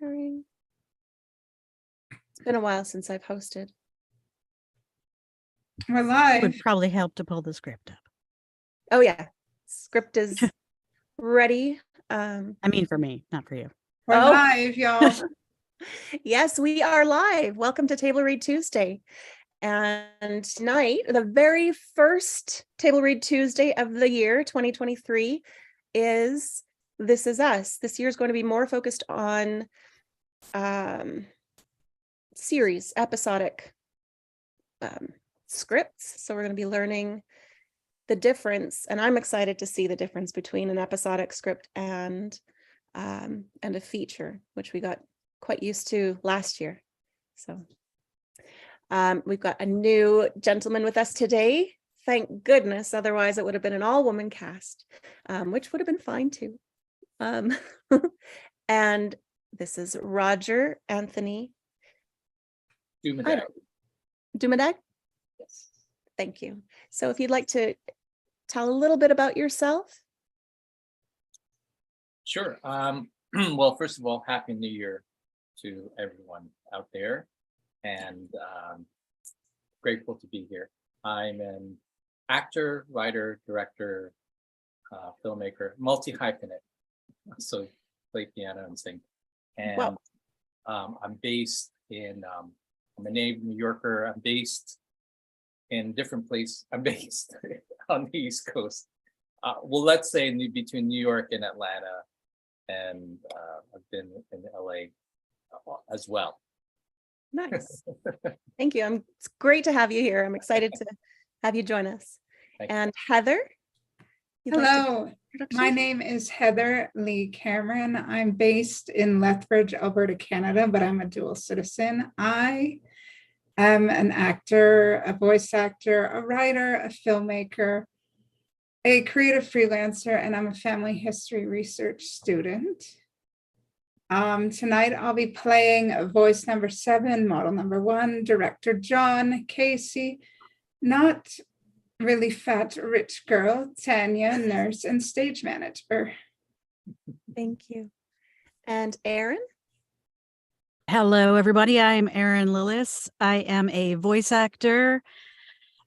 sharing. It's been a while since I've hosted. We're It live. would probably help to pull the script up. Oh yeah, script is ready. I mean, for me, not for you. We're Oh. live, y'all. Yes, we are live. Welcome to Table Read Tuesday. And tonight, the very first Table Read Tuesday of the year, 2023, is This Is Us. This year is going to be more focused on series, episodic scripts. So we're going to be learning the difference, and I'm excited to see the difference between an episodic script and a feature, which we got quite used to last year. So we've got a new gentleman with us today. Thank goodness, otherwise it would have been an all-woman cast, which would have been fine too. And this is Roger Anthony Dumadag. Yes. Thank you. So if you'd like to tell a little bit about yourself. Sure. Well, first of all, Happy New Year to everyone out there, and grateful to be here. I'm an actor, writer, director, filmmaker, multi-hyphenate. So play piano and sing. And Wow. I'm based in, I'm a native New Yorker. I'm based in different places. I'm based on the East Coast. Well, let's say between New York and Atlanta, and I've been in LA as well. Nice. Thank you. It's great to have you here. I'm excited to have you join us. Thank you. And Heather. you'd like to Hello, introduction? my name is Heather Lee Cameron. I'm based in Lethbridge, Alberta, Canada, but I'm a dual citizen. I am an actor, a voice actor, a writer, a filmmaker, a creative freelancer, and I'm a family history research student. Tonight I'll be playing voice number 7, model number 1, director John, Casey, not really fat rich girl, Tanya, nurse and stage manager. Thank you. And Erin. Hello, everybody. I'm Erin Lillis. I am a voice actor,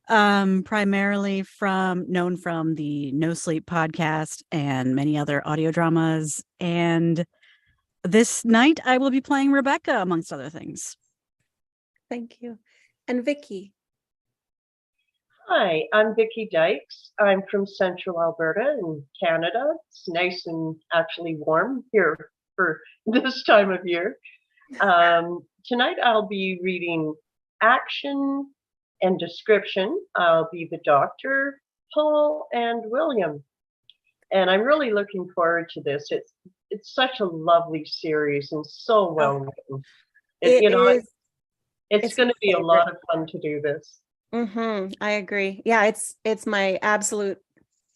primarily known from the No Sleep podcast and many other audio dramas. And this night I will be playing Rebecca, amongst other things. Thank you. And Vicky. Hi, I'm Vicki Dykes. I'm from Central Alberta in Canada. It's nice and actually warm here for this time of year. Tonight I'll be reading action and description. I'll be the doctor, Paul and William. And I'm really looking forward to this. It's such a lovely series and so well written. It's going to be a lot of fun to do this. I agree. Yeah, it's my absolute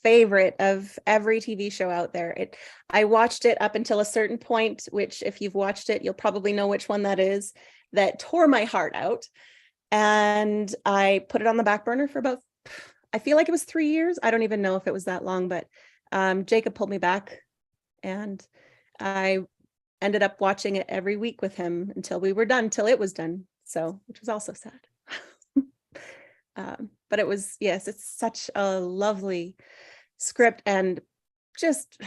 favorite of every TV show out there. I watched it up until a certain point, which if you've watched it, you'll probably know which one that is, that tore my heart out. And I put it on the back burner for about, I feel like it was 3 years. I don't even know if it was that long, but Jacob pulled me back and I ended up watching it every week with him until we were done, till it was done. So, which was also sad. But it was, yes, it's such a lovely script, and just,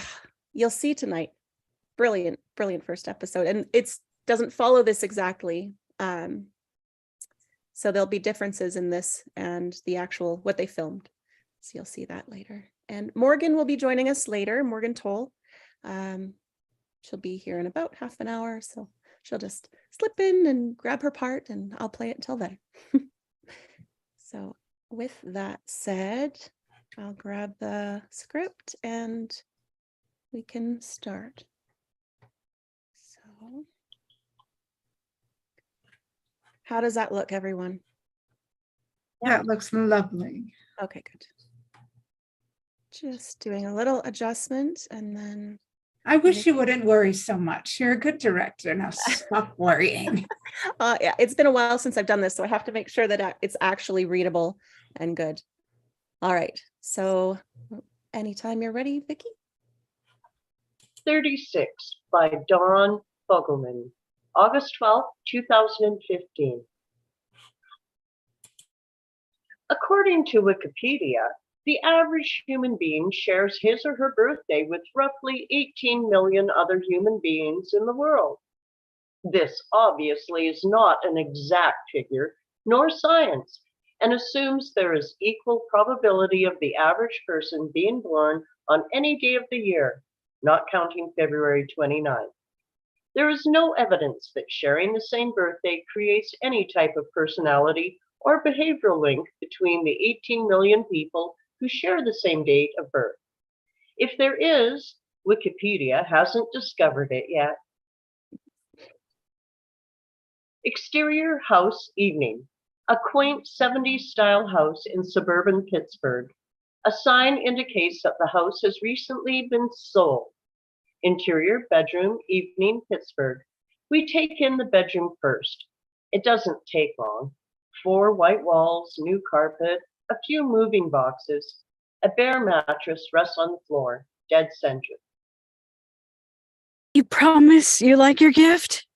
you'll see tonight, brilliant first episode. And it doesn't follow this exactly. So there'll be differences in this and the actual, what they filmed. So you'll see that later. And Morgan will be joining us later, Morgan Toll. She'll be here in about half an hour. So she'll just slip in and grab her part and I'll play it until then. So with that said, I'll grab the script and we can start. So how does that look, everyone? That looks lovely. Okay, good. Just doing a little adjustment and then. I wish you wouldn't worry so much. You're a good director. Now stop worrying. Yeah, it's been a while since I've done this, so I have to make sure that it's actually readable and good. All right, so anytime you're ready, Vicki. 36 by Dawn Fogelman. August 12th, 2015. According to Wikipedia, the average human being shares his or her birthday with roughly 18 million other human beings in the world. This obviously is not an exact figure, nor science, and assumes there is equal probability of the average person being born on any day of the year, not counting February 29th. There is no evidence that sharing the same birthday creates any type of personality or behavioral link between the 18 million people who share the same date of birth. If there is, Wikipedia hasn't discovered it yet. Exterior house evening. A quaint 70s style house in suburban Pittsburgh. A sign indicates that the house has recently been sold. Interior bedroom evening Pittsburgh. We take in the bedroom first. It doesn't take long. 4 white walls, new carpet, a few moving boxes. A bare mattress rests on the floor, dead center. You promise you like your gift?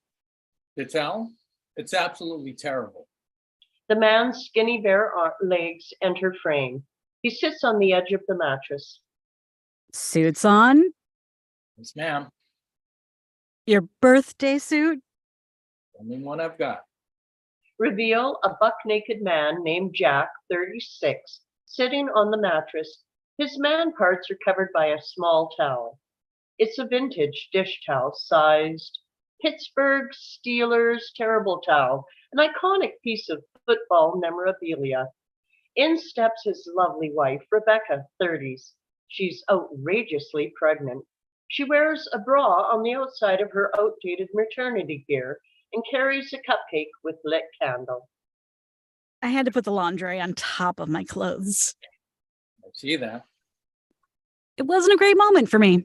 To tell, it's absolutely terrible. The man's skinny bare legs enter frame. He sits on the edge of the mattress. Suits on? Yes, ma'am. Your birthday suit? Only one I've got. Reveal a buck-naked man named Jack, 36, sitting on the mattress. His man parts are covered by a small towel. It's a vintage dish towel sized Pittsburgh Steelers terrible towel, an iconic piece of football memorabilia. In steps his lovely wife, Rebecca, 30s. She's outrageously pregnant. She wears a bra on the outside of her outdated maternity gear and carries a cupcake with lit candle. I had to put the lingerie on top of my clothes. I see that. It wasn't a great moment for me.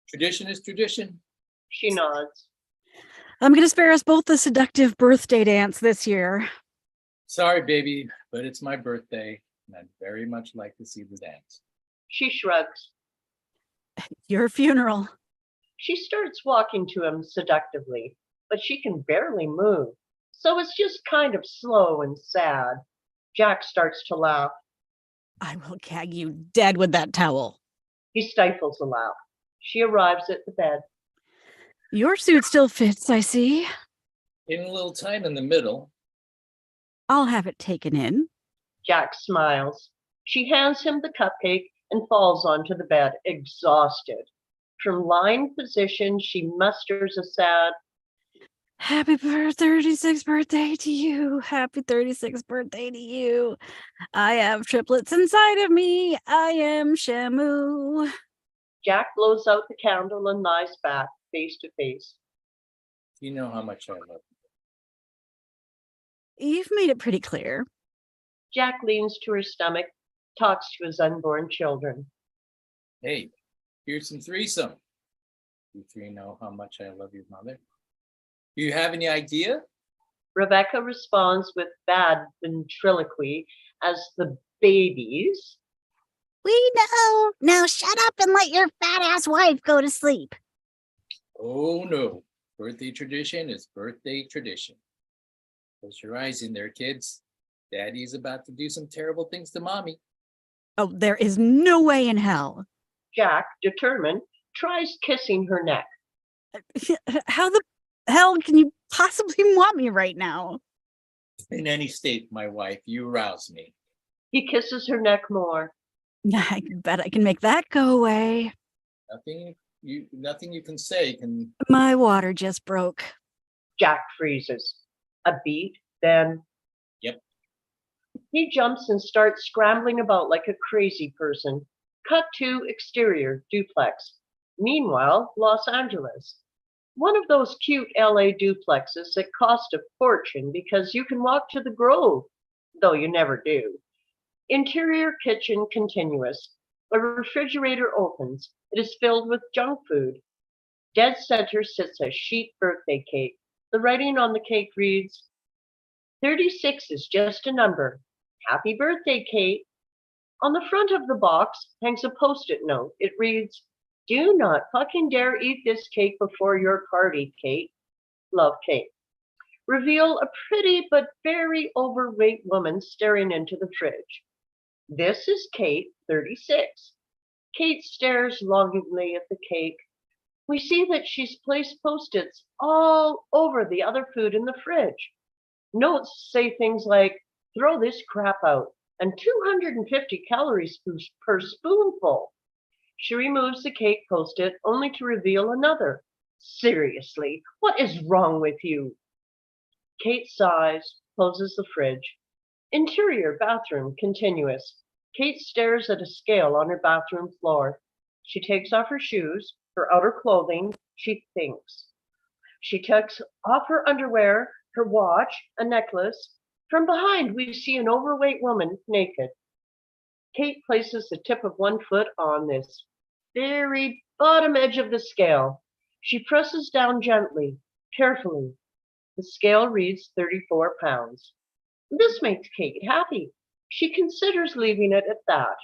Tradition is tradition. She nods. I'm going to spare us both the seductive birthday dance this year. Sorry, baby, but it's my birthday, and I'd very much like to see the dance. She shrugs. Your funeral. She starts walking to him seductively, but she can barely move, so it's just kind of slow and sad. Jack starts to laugh. I will gag you dead with that towel. He stifles a laugh. She arrives at the bed. Your suit still fits, I see. In a little time in the middle. I'll have it taken in. Jack smiles. She hands him the cupcake and falls onto the bed, exhausted. From lying position, she musters a sad, Happy 36th birthday to you. Happy 36th birthday to you. I have triplets inside of me. I am Shamu. Jack blows out the candle and lies back, face to face. You know how much I love You've made it pretty clear. Jack leans to her stomach, talks to his unborn children. you. Hey, here's some threesome. You three know how much I love your mother. Do you have any idea? Rebecca responds with bad ventriloquy as the babies. We know. Now shut up and let your fat ass wife go to sleep. Oh no, birthday tradition is birthday tradition. Close your eyes in there, kids. Daddy's about to do some terrible things to mommy. Oh, there is no way in hell. Jack, determined, tries kissing her neck. How the hell can you possibly want me right now? In any state, my wife, you rouse me. He kisses her neck more. I bet I can make that go away. Nothing you can say can. My water just broke. Jack freezes. A beat, then. Yep. He jumps and starts scrambling about like a crazy person. Cut to exterior duplex. Meanwhile, Los Angeles. One of those cute LA duplexes that cost a fortune because you can walk to the Grove, though you never do. Interior kitchen continuous. A refrigerator opens. It is filled with junk food. Dead center sits a sheet birthday cake. The writing on the cake reads, 36 is just a number. Happy birthday, Kate. On the front of the box hangs a Post-it note. It reads, do not fucking dare eat this cake before your party, Kate. Love, Kate. Reveal a pretty but very overweight woman staring into the fridge. This is Kate, 36. Kate stares longingly at the cake. We see that she's placed Post-its all over the other food in the fridge. Notes say things like, throw this crap out, and 250 calories per spoonful. She removes the cake Post-it only to reveal another. Seriously, what is wrong with you? Kate sighs, closes the fridge. Interior bathroom continuous. Kate stares at a scale on her bathroom floor. She takes off her shoes, her outer clothing. She thinks. She takes off her underwear, her watch, a necklace. From behind, we see an overweight woman naked. Kate places the tip of one foot on this very bottom edge of the scale. She presses down gently, carefully. The scale reads 34 pounds. This makes Kate happy. She considers leaving it at that.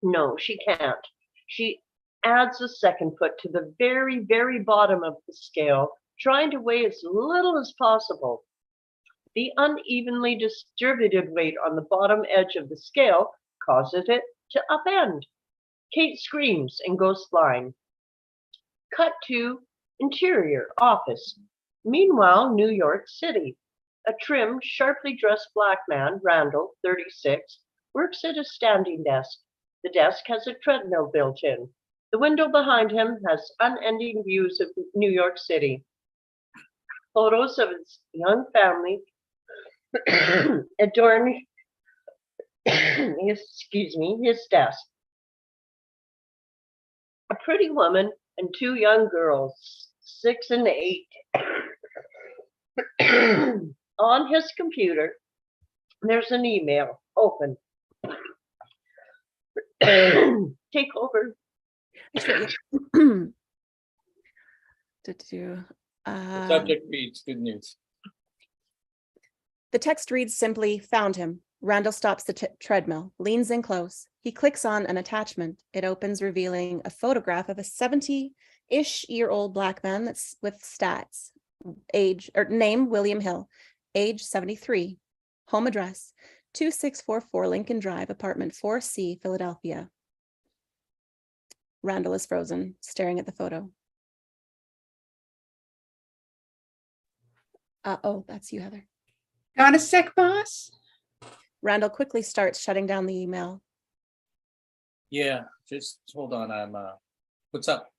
No, she can't. She adds a second foot to the very, very bottom of the scale, trying to weigh as little as possible. The unevenly distributed weight on the bottom edge of the scale causes it to upend. Kate screams and goes flying. Cut to interior office. Meanwhile, New York City. A trim, sharply dressed black man, Randall, 36, works at a standing desk. The desk has a treadmill built in. The window behind him has unending views of New York City. Photos of his young family adorn his desk. A pretty woman and two young girls, 6 and 8. On his computer, there's an email. Open. Take over. The Subject reads good news. The text reads simply, found him. Randall stops the treadmill, leans in close. He clicks on an attachment. It opens, revealing a photograph of a 70-ish-year-old black man that's with stats. Age or name William Hill, age 73, home address 2644 Lincoln Drive, apartment 4C, Philadelphia. Randall is frozen, staring at the photo. Oh, that's you, Heather. Got a sec, boss? Randall quickly starts shutting down the email. Yeah, just hold on. What's up?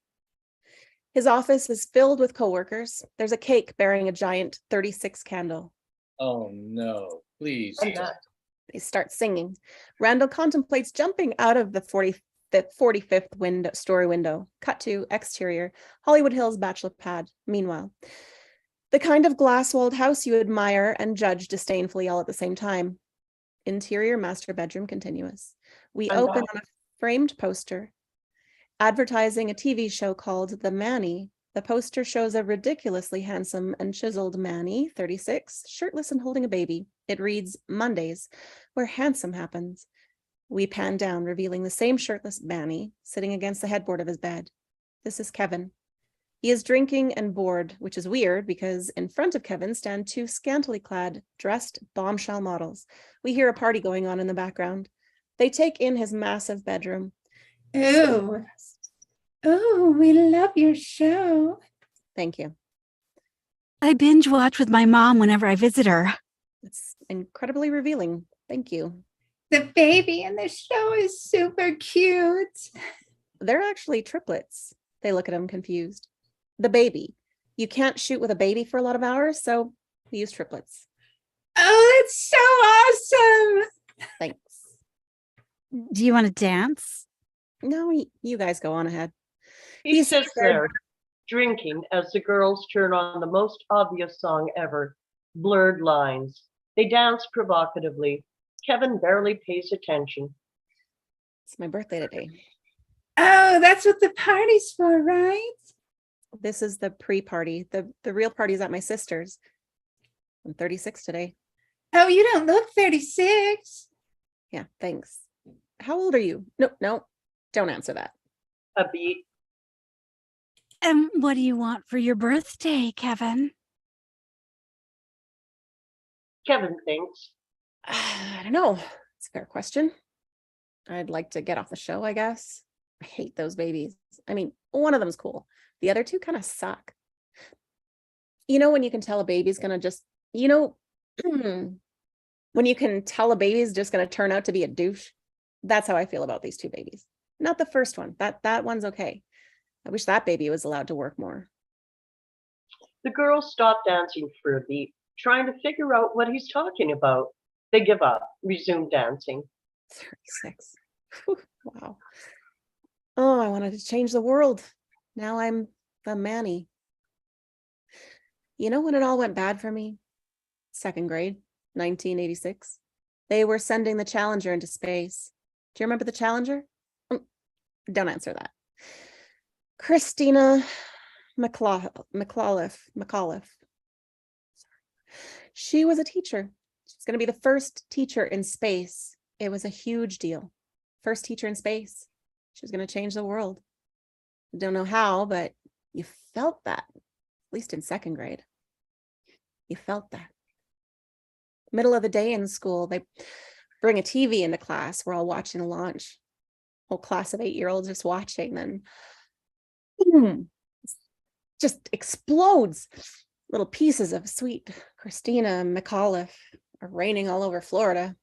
His office is filled with coworkers. There's a cake bearing a giant 36 candle. Oh no, please. They start singing. Randall contemplates jumping out of the 45th story window. Cut to exterior, Hollywood Hills bachelor pad. Meanwhile, the kind of glass-walled house you admire and judge disdainfully all at the same time. Interior master bedroom continuous. We open on a framed poster advertising a TV show called The Manny. The poster shows a ridiculously handsome and chiseled Manny, 36, shirtless and holding a baby. It reads Mondays, where handsome happens. We pan down, revealing the same shirtless Manny sitting against the headboard of his bed. This is Kevin. He is drinking and bored, which is weird because in front of Kevin stand two scantily clad, dressed bombshell models. We hear a party going on in the background. They take in his massive bedroom. Ooh. Oh, we love your show. Thank you. I binge watch with my mom whenever I visit her. It's incredibly revealing. Thank you. The baby in the show is super cute. They're actually triplets. They look at him confused. The baby. You can't shoot with a baby for a lot of hours, so we use triplets. Oh, that's so awesome. Thanks. Do you want to dance? No, you guys go on ahead. He sits there, drinking as the girls turn on the most obvious song ever, Blurred Lines. They dance provocatively. Kevin barely pays attention. It's my birthday today. Oh, that's what the party's for, right? This is the pre-party. The real party's at my sister's. I'm 36 today. Oh, you don't look 36. Yeah, thanks. How old are you? No, don't answer that. A beat. And what do you want for your birthday, Kevin? Kevin thinks. I don't know. It's a fair question. I'd like to get off the show, I guess. I hate those babies. I mean, one of them's cool. The other two kind of suck. You know, when you can tell a baby's gonna just, when you can tell a baby's just gonna turn out to be a douche. That's how I feel about these two babies. Not the first one. That one's okay. I wish that baby was allowed to work more. The girls stop dancing for a beat, trying to figure out what he's talking about. They give up, resume dancing. 36. Whew, wow. Oh, I wanted to change the world. Now I'm the Manny. You know when it all went bad for me? Second grade, 1986. They were sending the Challenger into space. Do you remember the Challenger? Don't answer that. Christina McAuliffe. She was a teacher. She's going to be the first teacher in space. It was a huge deal. First teacher in space. She was going to change the world. Don't know how, but you felt that, at least in second grade. You felt that. Middle of the day in school, they bring a TV into class. We're all watching a launch. Whole class of 8-year-olds just watching, then boom, just explodes. Little pieces of sweet Christina McAuliffe are raining all over Florida.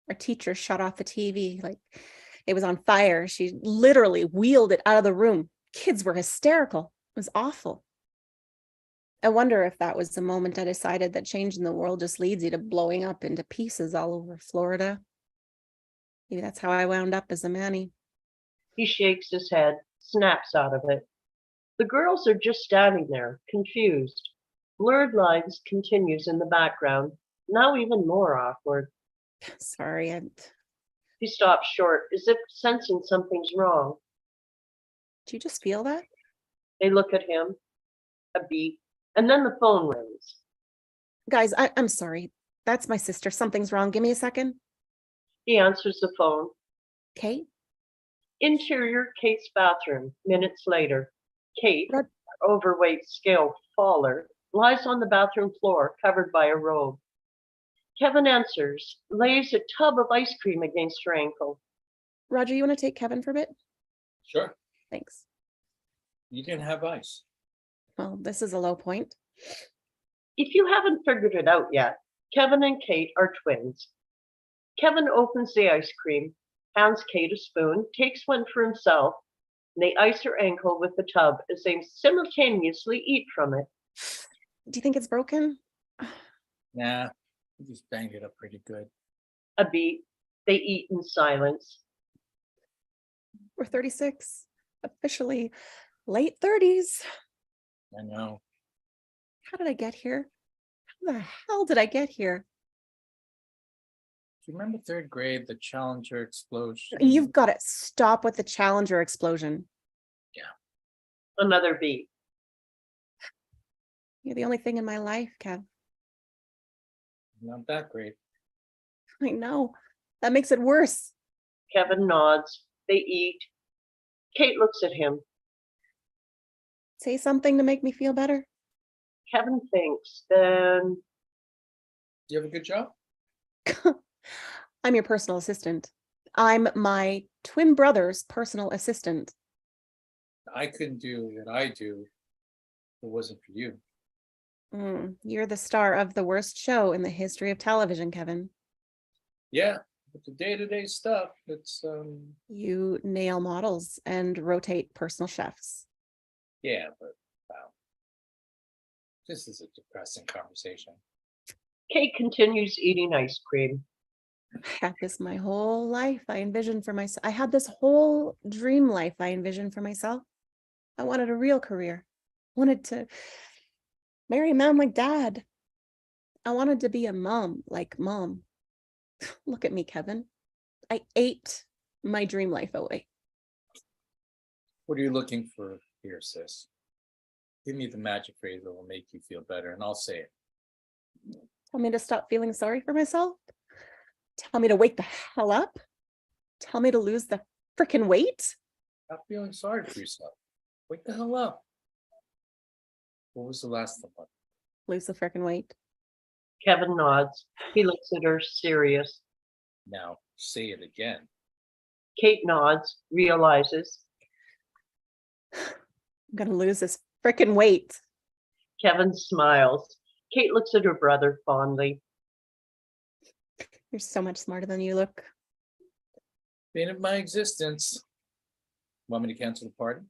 Our teacher shut off the TV like it was on fire. She literally wheeled it out of the room. Kids were hysterical. It was awful. I wonder if that was the moment I decided that changing the world just leads you to blowing up into pieces all over Florida. Maybe that's how I wound up as a Manny. He shakes his head, snaps out of it. The girls are just standing there, confused. Blurred lines continues in the background, now even more awkward. Sorry, He stops short, as if sensing something's wrong. do you just feel that? They look at him, a beat, and then the phone rings. Guys, I'm sorry. That's my sister. Something's wrong. Give me a second. He answers the phone. Kate? Interior Kate's bathroom, minutes later. Kate, Rod- overweight scale faller, lies on the bathroom floor, covered by a robe. Kevin answers, lays a tub of ice cream against her ankle. Roger, you want to take Kevin for a bit? Sure. Thanks. You can have ice. Well, this is a low point. If you haven't figured it out yet, Kevin and Kate are twins. Kevin opens the ice cream, hands Kate a spoon, takes one for himself, and they ice her ankle with the tub as they simultaneously eat from it. Do you think it's broken? Nah, you just banged it up pretty good. A beat, they eat in silence. We're 36. Officially late 30s. I know. How did I get here? How the hell did I get here? Do you remember third grade, the Challenger explosion? You've got to stop with the Challenger explosion. Another beat. You're the only thing in my life, Kev. Not that great. I know. That makes it worse. Kevin nods. They eat. Kate looks at him. Say something to make me feel better. Kevin thinks, then You have a good job? I'm your personal assistant. I'm my twin brother's personal assistant. I couldn't do what I do if it wasn't for you. You're the star of the worst show in the history of television, Kevin. Yeah, but the day-to-day stuff, it's You nail models and rotate personal chefs. yeah, but wow. This is a depressing conversation. Kate continues eating ice cream. I had this my whole life. I envisioned for myself. I had this whole dream life I envisioned for myself. I wanted a real career. I wanted to marry a man like dad. I wanted to be a mom like mom. Look at me, Kevin. I ate my dream life away. What are you looking for here, sis? Give me the magic phrase that will make you feel better, and I'll say it. Tell me to stop feeling sorry for myself. Tell me to wake the hell up. Tell me to lose the freaking weight. Stop feeling sorry for yourself. Wake the hell up. What was the last one? Lose the frickin' weight. Kevin nods. He looks at her, serious. Now, say it again. Kate nods, realizes. I'm gonna lose this frickin' weight. Kevin smiles. Kate looks at her brother fondly. You're so much smarter than you look. Bane of my existence. Want me to cancel the party?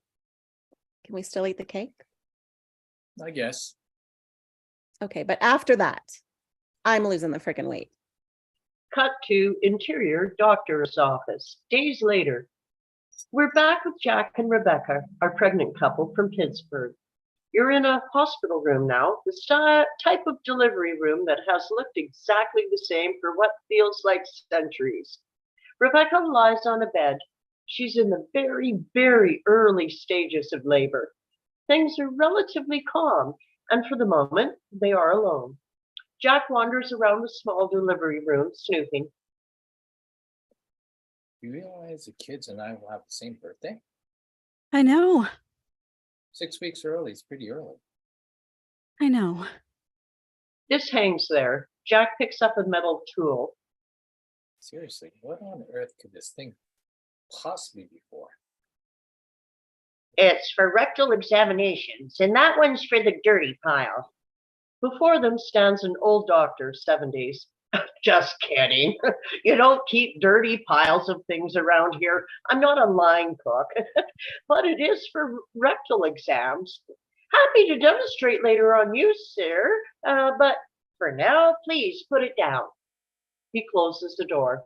Can we still eat the cake? I guess. Okay, but after that, I'm losing the frickin' weight. Cut to interior doctor's office. Days later, we're back with Jack and Rebecca, our pregnant couple from Pittsburgh. You're in a hospital room now, the type of delivery room that has looked exactly the same for what feels like centuries. Rebecca lies on a bed. She's in the very, very early stages of labor. Things are relatively calm, and for the moment, they are alone. Jack wanders around the small delivery room, snooping. You realize the kids and I will have the same birthday? I know. 6 weeks early is pretty early. I know. This hangs there. Jack picks up a metal tool. Seriously, what on earth could this thing possibly be for? It's for rectal examinations, and that one's for the dirty pile. Before them stands an old doctor, 70s. Just kidding. You don't keep dirty piles of things around here. I'm not a line cook, but it is for rectal exams. Happy to demonstrate later on you, sir, but for now, please put it down. He closes the door.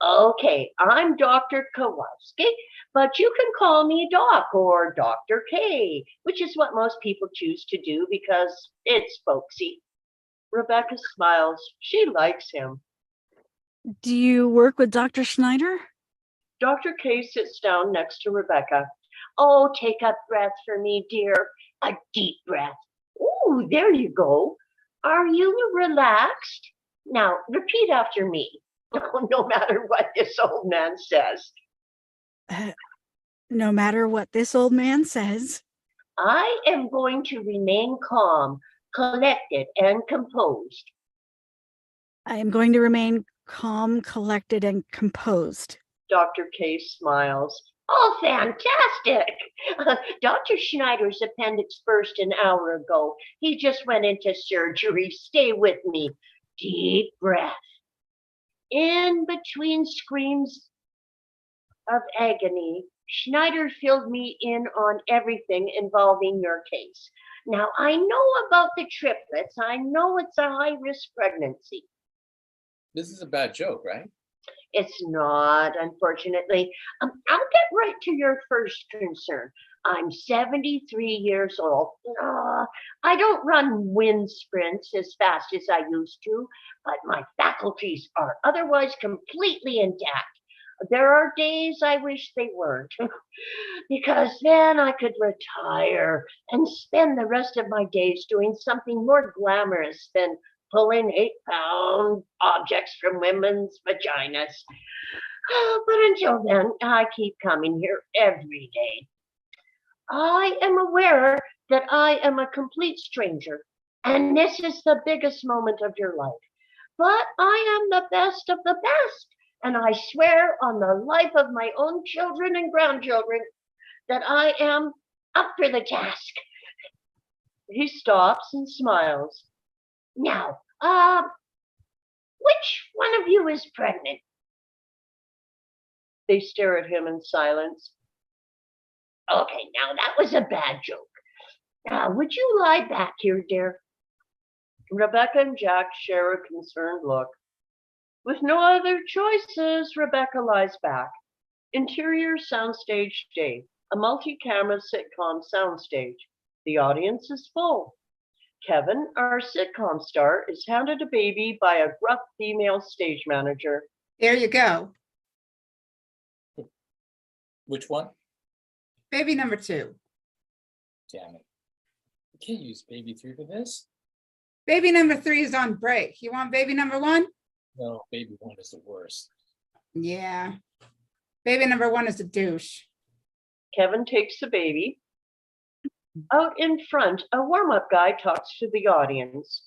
Okay, I'm Dr. Kowalski, but you can call me Doc or Dr. K, which is what most people choose to do because it's folksy. Rebecca smiles. She likes him. Do you work with Dr. Schneider? Dr. K sits down next to Rebecca. Oh, take a breath for me, dear. A deep breath. Ooh, there you go. Are you relaxed? Now, repeat after me. No matter what this old man says. No matter what this old man says. I am going to remain calm, collected, and composed. I am going to remain calm, collected, and composed. Dr. K smiles. Oh, fantastic! Dr. Schneider's appendix burst an hour ago. He just went into surgery. Stay with me. Deep breath. In between screams of agony, Schneider filled me in on everything involving your case. Now, I know about the triplets. I know it's a high-risk pregnancy. This is a bad joke, right? It's not, unfortunately. I'll get right to your first concern. I'm 73 years old. I don't run wind sprints as fast as I used to, but my faculties are otherwise completely intact. There are days I wish they weren't, because then I could retire and spend the rest of my days doing something more glamorous than pulling 8-pound objects from women's vaginas. But until then, I keep coming here every day. I am aware that I am a complete stranger, and this is the biggest moment of your life. But I am the best of the best, and I swear on the life of my own children and grandchildren that I am up for the task. He stops and smiles. Now, which one of you is pregnant? They stare at him in silence. Okay, now that was a bad joke. Now, would you lie back here, dear? Rebecca and Jack share a concerned look. With no other choices, Rebecca lies back. Interior soundstage day, a multi-camera sitcom soundstage. The audience is full. Kevin, our sitcom star, is handed a baby by a gruff female stage manager. There you go. Which one? Baby number 2. Damn it. You can't use baby 3 for this. Baby number 3 is on break. You want baby number 1? No, baby 1 is the worst. Yeah. Baby number 1 is a douche. Kevin takes the baby. Out in front, a warm-up guy talks to the audience.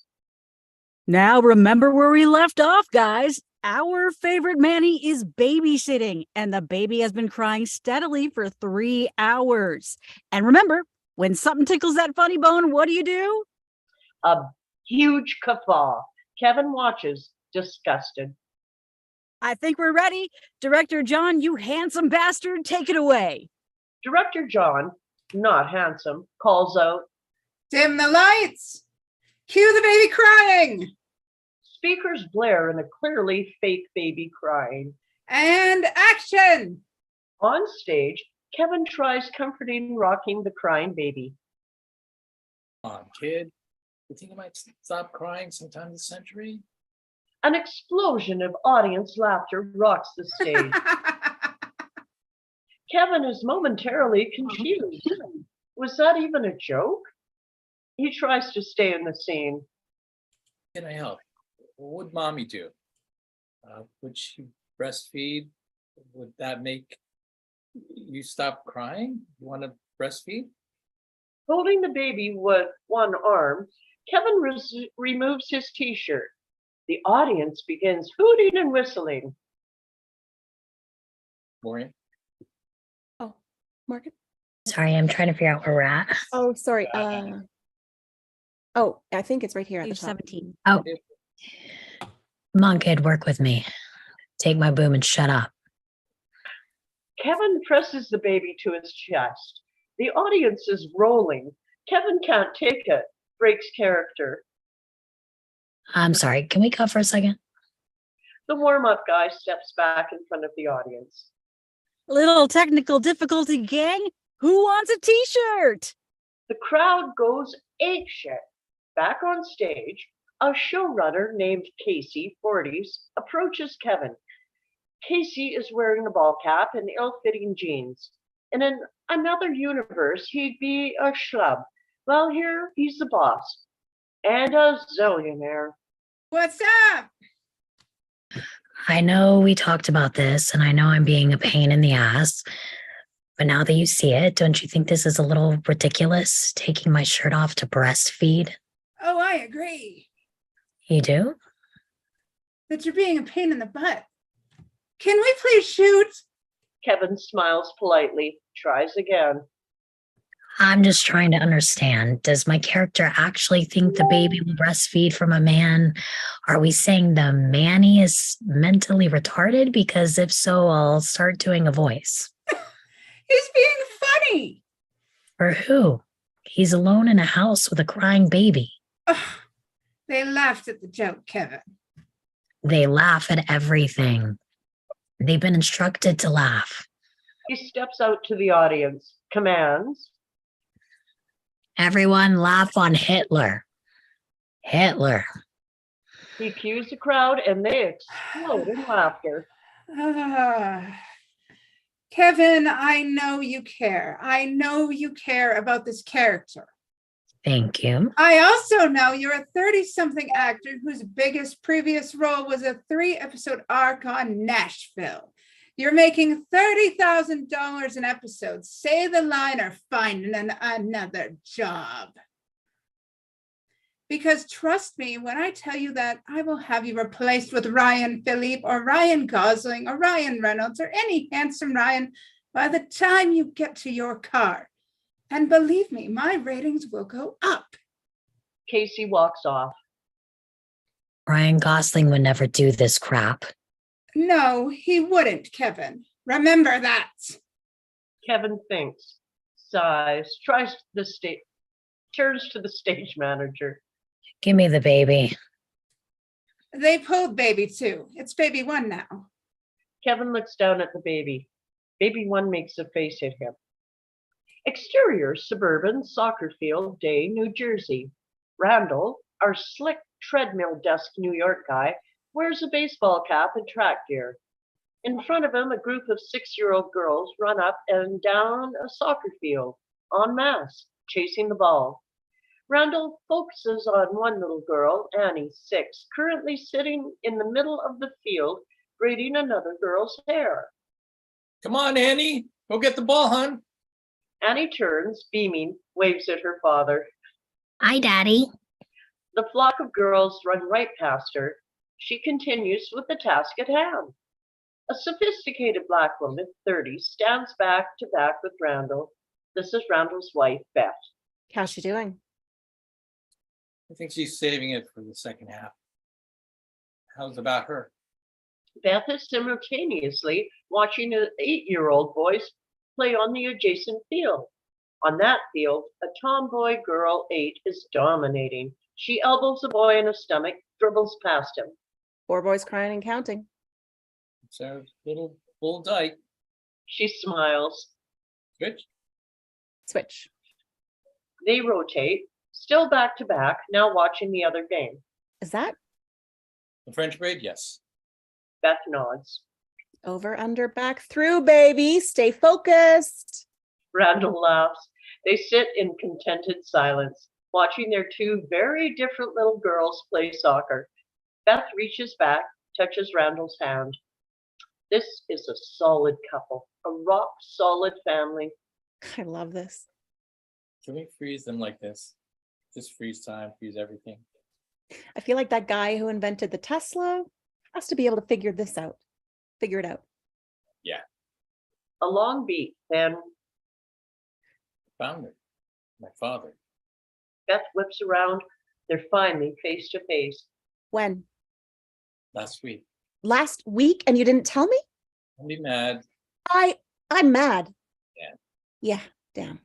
Now remember where we left off, guys. Our favorite Manny is babysitting, and the baby has been crying steadily for 3 hours. And remember, when something tickles that funny bone, what do? A huge guffaw. Kevin watches, disgusted. I think we're ready. Director John, you handsome bastard, take it away. Director John, not handsome, calls out, Dim the lights. Cue the baby crying. speakers blare and a clearly fake baby crying. And action. On stage, Kevin tries comforting, rocking the crying baby. Come on, kid. You think I might stop crying sometime this century? An explosion of audience laughter rocks the stage. Kevin is momentarily confused. Was that even a joke? He tries to stay in the scene. Can I help? What would mommy do? Would she breastfeed? Would that make you stop crying? You want to breastfeed? Holding the baby with one arm, Kevin removes his t-shirt. The audience begins hooting and whistling. Maureen? Oh, Morgan? Sorry, I'm trying to figure out where we're at. Oh, sorry. Oh, I think it's right here at the Page top. 17. Oh, come on, kid, work with me. Take my boom and shut up. Kevin presses the baby to his chest. The audience is rolling. Kevin can't take it. Breaks character. I'm sorry, can we cut for a second? The warm-up guy steps back in front of the audience. Little technical difficulty, gang. Who wants a t-shirt? The crowd goes apeshit. Back on stage, a showrunner named Casey, 40s, approaches Kevin. Casey is wearing a ball cap and ill-fitting jeans. In another universe, he'd be a schlub. Well, here, he's the boss. And a zillionaire. What's up? I know we talked about this, and I know I'm being a pain in the ass, but now that you see it, don't you think this is a little ridiculous, taking my shirt off to breastfeed? Oh, I agree You do? that you're being a pain in the butt. Can we please shoot? Kevin smiles politely, tries again. I'm just trying to understand. Does my character actually think the baby will breastfeed from a man? Are we saying the Manny is mentally retarded? Because if so, I'll start doing a voice. He's being funny. For who? He's alone in a house with a crying baby. Ugh, they laughed at the joke, Kevin. They laugh at everything. They've been instructed to laugh. He steps out to the audience, commands. Everyone laugh on Hitler. Hitler. He cues the crowd and they explode in laughter. Kevin, I know you care. I know you care about this character. Thank you. I also know you're a 30-something actor whose biggest previous role was a 3-episode arc on Nashville. You're making $30,000 an episode. Say the line or find another job. Because trust me, when I tell you that, I will have you replaced with Ryan Philippe or Ryan Gosling or Ryan Reynolds or any handsome Ryan by the time you get to your car. And believe me, my ratings will go up. Casey walks off. Ryan Gosling would never do this crap. No, he wouldn't, Kevin. Remember that. Kevin thinks, sighs, turns to the stage manager. Give me the baby. They pulled baby 2. It's baby 1 now. Kevin looks down at the baby. Baby 1 makes a face at him. Exterior, suburban soccer field day, New Jersey. Randall, our slick treadmill desk New York guy, wears a baseball cap and track gear. In front of him, a group of 6-year-old girls run up and down a soccer field, en masse, chasing the ball. Randall focuses on one little girl, Annie, 6, currently sitting in the middle of the field, braiding another girl's hair. Come on, Annie. Go get the ball, hon. Annie turns, beaming, waves at her father. Hi, Daddy. The flock of girls run right past her. She continues with the task at hand. A sophisticated black woman, 30, stands back to back with Randall. This is Randall's wife, Beth. How's she doing? I think she's saving it for the second half. How's about her? Beth is simultaneously watching an 8-year-old boys play on the adjacent field. On that field, a tomboy girl 8 is dominating. She elbows a boy in the stomach, dribbles past him. 4 boys crying and counting. It's our little bull dyke. She smiles. Switch. Switch. They rotate, still back to back, now watching the other game. Is that The French braid, yes. Beth nods. over, under, back, through, baby? Stay focused. Randall laughs. They sit in contented silence, watching their 2 very different little girls play soccer. Beth reaches back, touches Randall's hand. This is a solid couple, a rock solid family. I love this. Can we freeze them like this? Just freeze time, freeze everything. I feel like that guy who invented the Tesla has to be able to figure this out. Figure it out. A long beat, then Founder, my father. Beth whips around. They're finally face to face. When? Last week. Last week, and you didn't tell me? Don't be mad. I'm mad. Yeah. Yeah, damn.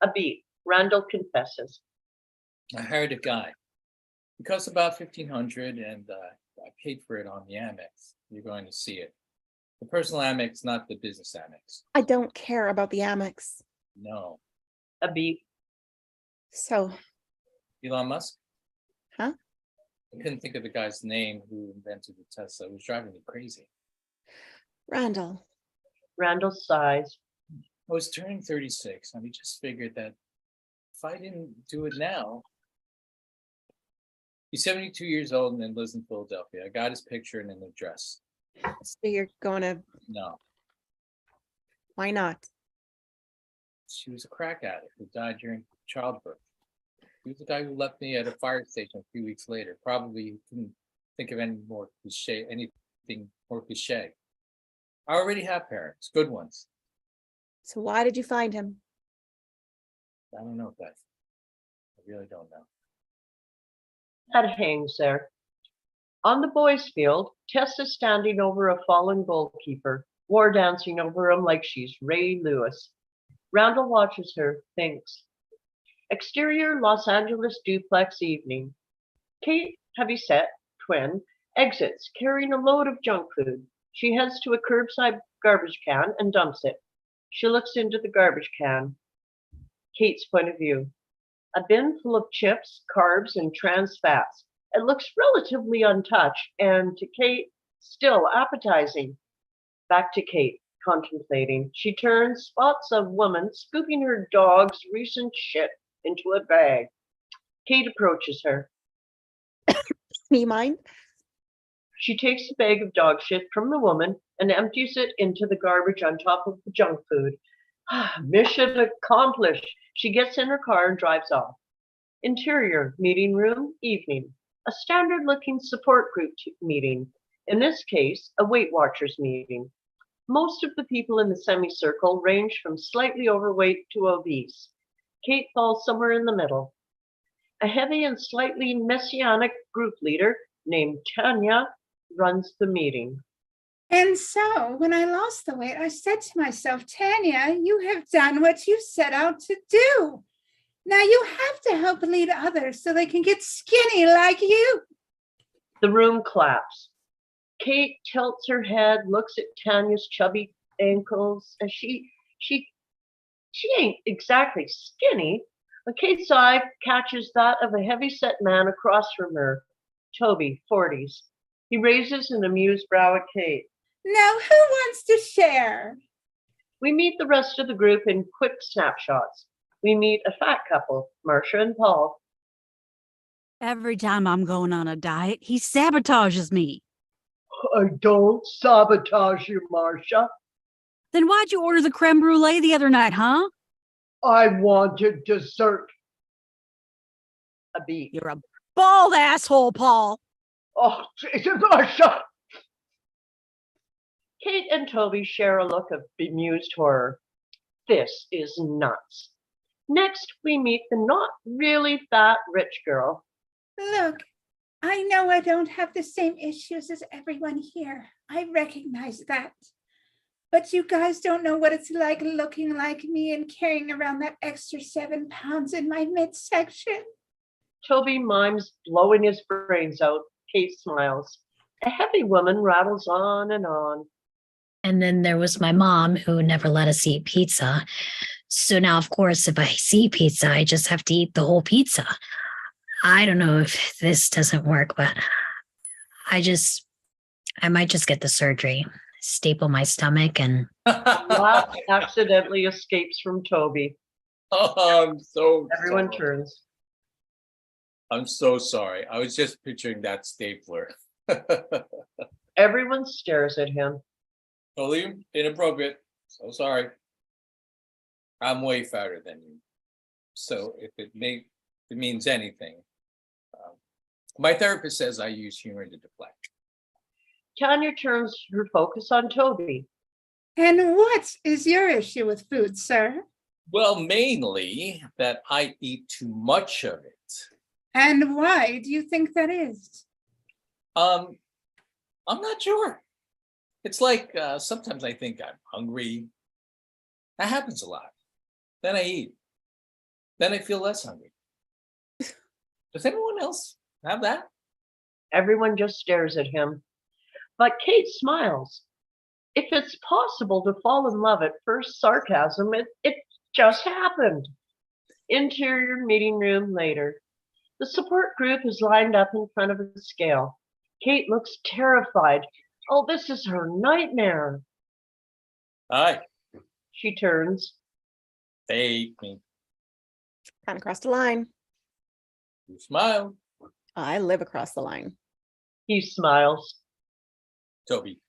A beat. Randall confesses. I hired a guy. It cost about $1,500, and I paid for it on the Amex. You're going to see it. The personal Amex, not the business Amex. I don't care about the Amex. No. A beat. So, Elon Musk? Huh? I couldn't think of the guy's name who invented the Tesla. It was driving me crazy. Randall, Randall sighs. I was turning 36, and we just figured that if I didn't do it now, he's 72 years old and lives in Philadelphia. I got his picture and an address. so you're going to, No, why not? she was a crack addict who died during childbirth. He was the guy who left me at a fire station a few weeks later. Probably couldn't think of anything more cliche. I already have parents, good ones. So why did you find him? I don't know, Beth. I really don't know. That hangs there. On the boys' field, Tess is standing over a fallen goalkeeper, war dancing over him like she's Ray Lewis. Randall watches her, thinks. Exterior Los Angeles duplex evening. Kate, heavyset, twin, exits, carrying a load of junk food. She heads to a curbside garbage can and dumps it. She looks into the garbage can. Kate's point of view. A bin full of chips, carbs, and trans fats. It looks relatively untouched, and to Kate, still appetizing. Back to Kate, contemplating. She turns, spots a woman scooping her dog's recent shit into a bag. Kate approaches her. Me mind? She takes the bag of dog shit from the woman and empties it into the garbage on top of the junk food. Mission accomplished. She gets in her car and drives off. Interior, meeting room, evening. A standard-looking support group meeting. In this case, a Weight Watchers meeting. Most of the people in the semicircle range from slightly overweight to obese. Kate falls somewhere in the middle. A heavy and slightly messianic group leader named Tanya runs the meeting. And so when I lost the weight, I said to myself, Tanya, you have done what you set out to do. Now you have to help lead others so they can get skinny like you. The room claps. Kate tilts her head, looks at Tanya's chubby ankles, and she ain't exactly skinny. But Kate's eye catches that of a heavy-set man across from her, Toby, 40s. He raises an amused brow at Kate. Now who wants to share? We meet the rest of the group in quick snapshots. We meet a fat couple, Marcia and Paul. Every time I'm going on a diet, he sabotages me. I don't sabotage you, Marcia. Then why'd you order the creme brulee the other night, huh? I wanted dessert. A beat. You're a bald asshole, Paul. Oh, Jesus, oh, shut. Kate and Toby share a look of bemused horror. This is nuts. Next, we meet the not really fat rich girl. Look, I know I don't have the same issues as everyone here. I recognize that. But you guys don't know what it's like looking like me and carrying around that extra 7 pounds in my midsection. Toby mimes blowing his brains out. Kate smiles. A heavy woman rattles on and on. And then there was my mom who never let us eat pizza. So now, of course, if I see pizza, I just have to eat the whole pizza. I don't know if this doesn't work, but I might just get the surgery, staple my stomach and... Laugh accidentally escapes from Toby. Oh, I'm so Everyone sorry. turns. I'm so sorry. I was just picturing that stapler. Everyone stares at him. Totally inappropriate. So sorry. I'm way fatter than you. So if it means anything, my therapist says I use humor to deflect. Tanya turns her focus on Toby. And what is your issue with food, sir? Well, mainly that I eat too much of it. And why do you think that is? I'm not sure. It's like sometimes I think I'm hungry. That happens a lot. Then I eat. Then I feel less hungry. Does anyone else have that? Everyone just stares at him. But Kate smiles. If it's possible to fall in love at first sarcasm, it just happened. Interior meeting room later. The support group is lined up in front of a scale. Kate looks terrified. Oh, this is her nightmare. Hi. She turns. Take me. Kind of crossed the line. You smile. I live across the line. He smiles. Toby.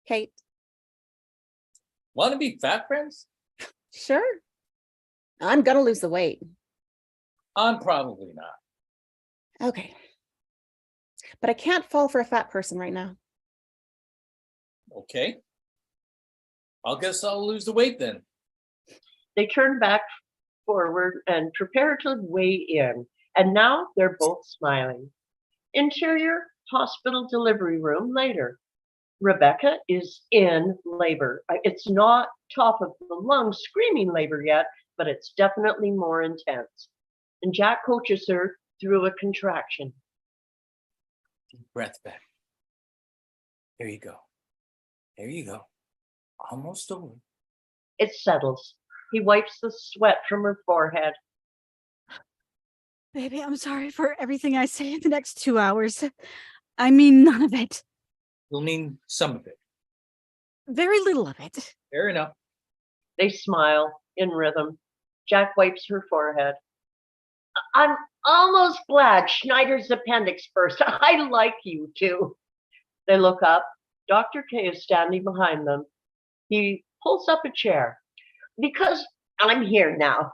Kate, Want to be fat friends? sure. I'm gonna lose the weight. I'm probably not. Okay. But I can't fall for a fat person right now. Okay. I guess I'll lose the weight then. They turn back forward and prepare to weigh in. And now they're both smiling. Interior hospital delivery room later. Rebecca is in labor. It's not top of the lung screaming labor yet, but it's definitely more intense. And Jack coaches her through a contraction. Deep breath back. There you go. There you go. Almost over. It settles. He wipes the sweat from her forehead. Baby, I'm sorry for everything I say in the next 2 hours. I mean, none of it. You'll mean some of it. Very little of it. Fair enough. They smile in rhythm. Jack wipes her forehead. I'm almost glad Schneider's appendix burst. I like you too. They look up. Dr. K is standing behind them. He pulls up a chair. Because I'm here now.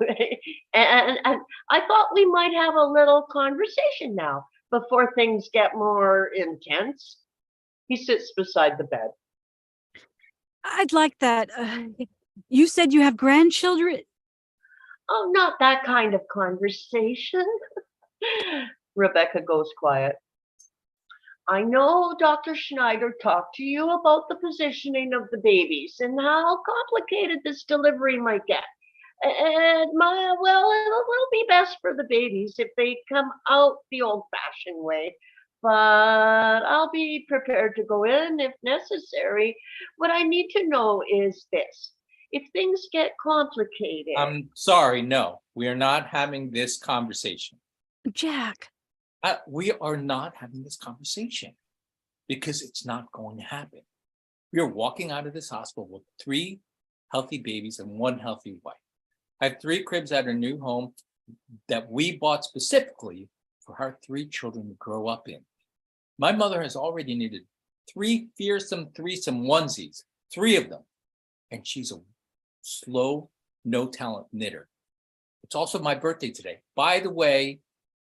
and I thought we might have a little conversation now before things get more intense. He sits beside the bed. I'd like that. You said you have grandchildren? Oh, not that kind of conversation. Rebecca goes quiet. I know Dr. Schneider talked to you about the positioning of the babies and how complicated this delivery might get. And it will be best for the babies if they come out the old-fashioned way. But I'll be prepared to go in if necessary. What I need to know is this. If things get complicated. I'm sorry, no. We are not having this conversation. Jack. We are not having this conversation because it's not going to happen. We are walking out of this hospital with 3 healthy babies and 1 healthy wife. I have 3 cribs at our new home that we bought specifically for our 3 children to grow up in. My mother has already needed 3 fearsome threesome onesies, 3 of them. and she's a slow, no talent knitter. It's also my birthday today, by the way,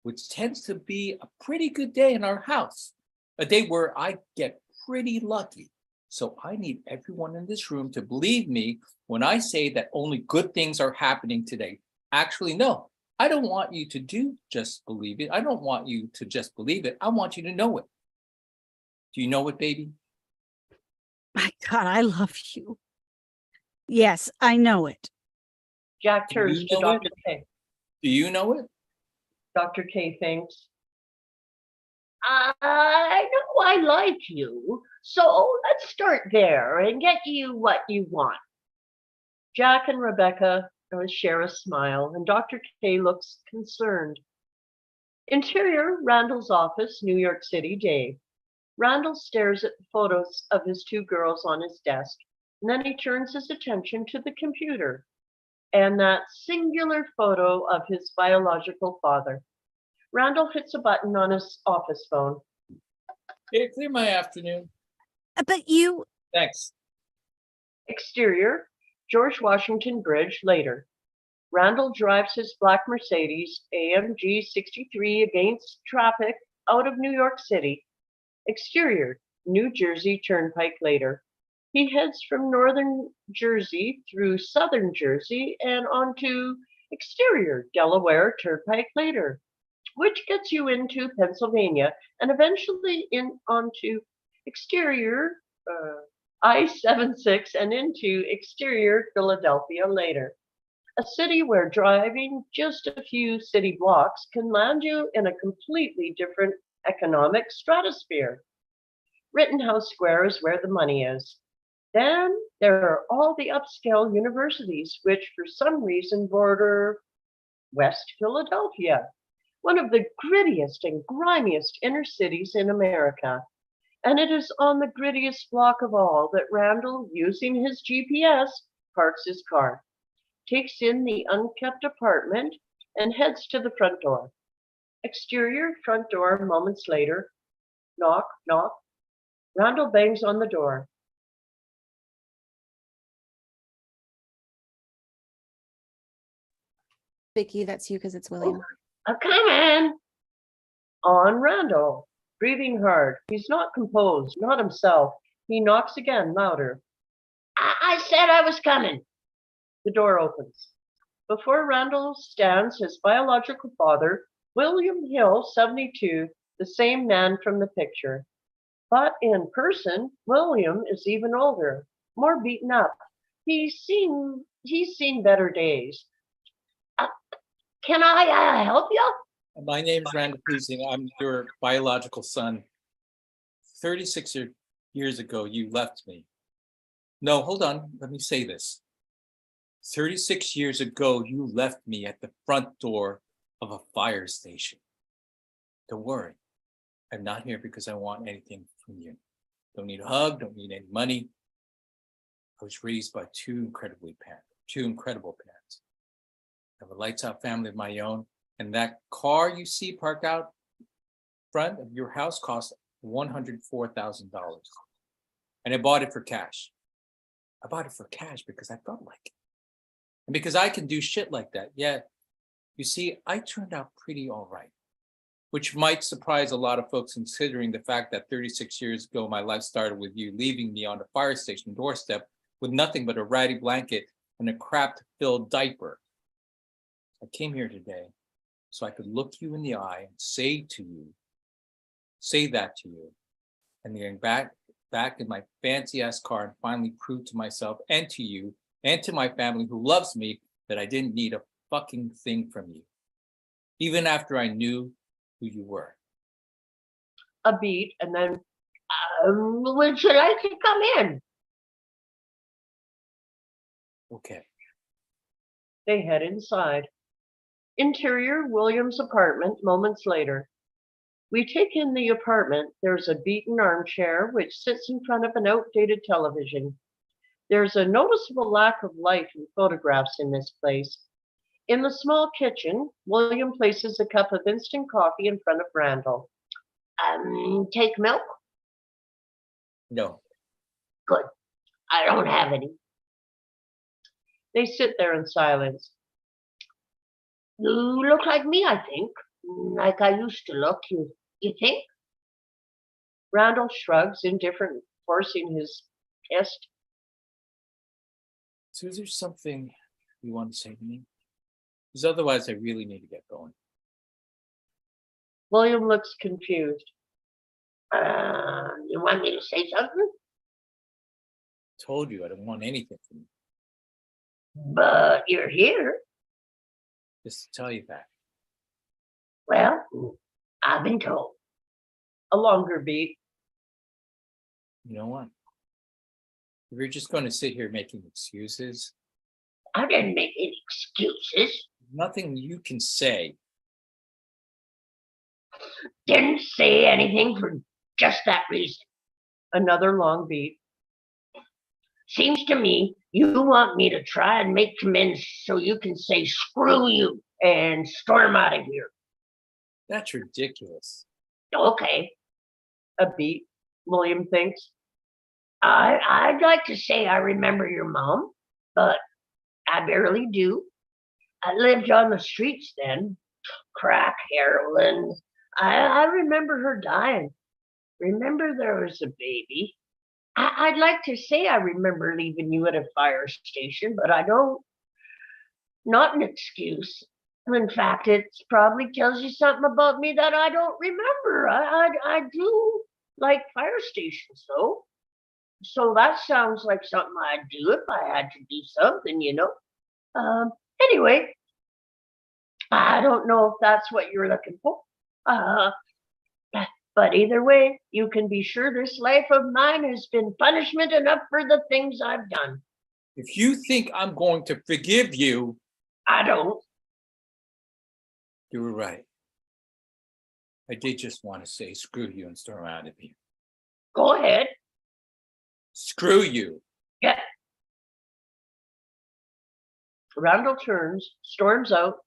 which tends to be a pretty good day in our house, a day where I get pretty lucky. So I need everyone in this room to believe me when I say that only good things are happening today. Actually, no, I don't want you to just believe it. I don't want you to just believe it. I want you to know it. Do you know it, baby? My God, I love you. Yes, I know it. Jack Do turns you to know it? Dr. K. Do you know it? Dr. K thinks. I know I like you, so let's start there and get you what you want. Jack and Rebecca share a smile, and Dr. K looks concerned. Interior, Randall's office, New York City, day. Randall stares at the photos of his two girls on his desk, and then he turns his attention to the computer and that singular photo of his biological father. Randall hits a button on his office phone. Hey, clear my afternoon. But you, Thanks. Exterior, George Washington Bridge, later. Randall drives his black Mercedes AMG 63 against traffic out of New York City. Exterior, New Jersey Turnpike, later. He heads from northern Jersey through southern Jersey and onto exterior, Delaware Turnpike, later, which gets you into Pennsylvania and eventually onto exterior I-76 and into exterior Philadelphia, later. A city where driving just a few city blocks can land you in a completely different economic stratosphere. Rittenhouse Square is where the money is. Then there are all the upscale universities, which for some reason border West Philadelphia, one of the grittiest and grimiest inner cities in America. And it is on the grittiest block of all that Randall, using his GPS, parks his car, takes in the unkept apartment, and heads to the front door. Exterior, front door, moments later. Knock, knock. Randall bangs on the door. Vicky, that's you because it's William. Come in. On Randall, breathing hard. He's not composed, not himself. He knocks again, louder. I said I was coming. The door opens. Before Randall stands his biological father, William Hill, 72, the same man from the picture. But in person, William is even older, more beaten up. He's seen better days. Can I help you? My name's Randall Pleasing. I'm your biological son. 36 years ago, you left me. No, hold on. Let me say this. 36 years ago, you left me at the front door of a fire station. Don't worry. I'm not here because I want anything from you. Don't need a hug. Don't need any money. I was raised by two incredible parents. I have a lights out family of my own. And that car you see parked out front of your house cost $104,000. And I bought it for cash. I bought it for cash because I felt like it. And because I can do shit like that. Yeah, you see, I turned out pretty all right, which might surprise a lot of folks considering the fact that 36 years ago, my life started with you leaving me on a fire station doorstep with nothing but a ratty blanket and a crap-filled diaper. I came here today so I could look you in the eye and say that to you, and then back in my fancy ass car and finally prove to myself and to you and to my family who loves me that I didn't need a fucking thing from you, even after I knew who you were. A beat, and then, When should I come in? Okay. they head inside. Interior, William's apartment, moments later. We take in the apartment. There's a beaten armchair which sits in front of an outdated television. There's a noticeable lack of life and photographs in this place. In the small kitchen, William places a cup of instant coffee in front of Randall. Take milk? No. Good. I don't have any. They sit there in silence. You look like me, I think. Like I used to look, you think? Randall shrugs, indifferent, forcing his fist. So is there something you want to say to me? Because otherwise I really need to get going. William looks confused. You want me to say something? Told you I don't want anything from you. But you're here. Just to tell you that. Well, I've been told. A longer beat. You know what? If you're just going to sit here making excuses, I didn't make any excuses. nothing you can say. Didn't say anything for just that reason. Another long beat. Seems to me you want me to try and make amends so you can say screw you and storm out of here. That's ridiculous. Okay. A beat. William thinks. I'd like to say I remember your mom, but I barely do. I lived on the streets then. Crack, heroin. I remember her dying. Remember there was a baby. I'd like to say I remember leaving you at a fire station, but I don't. Not an excuse. In fact, it probably tells you something about me that I don't remember. I do like fire stations, though. So that sounds like something I'd do if I had to do something, you know. Anyway, I don't know if that's what you're looking for. But either way, you can be sure this life of mine has been punishment enough for the things I've done. If you think I'm going to forgive you, I don't. you were right. I did just want to say screw you and storm out of here. Go ahead. Screw you. Yeah. Randall turns, storms out.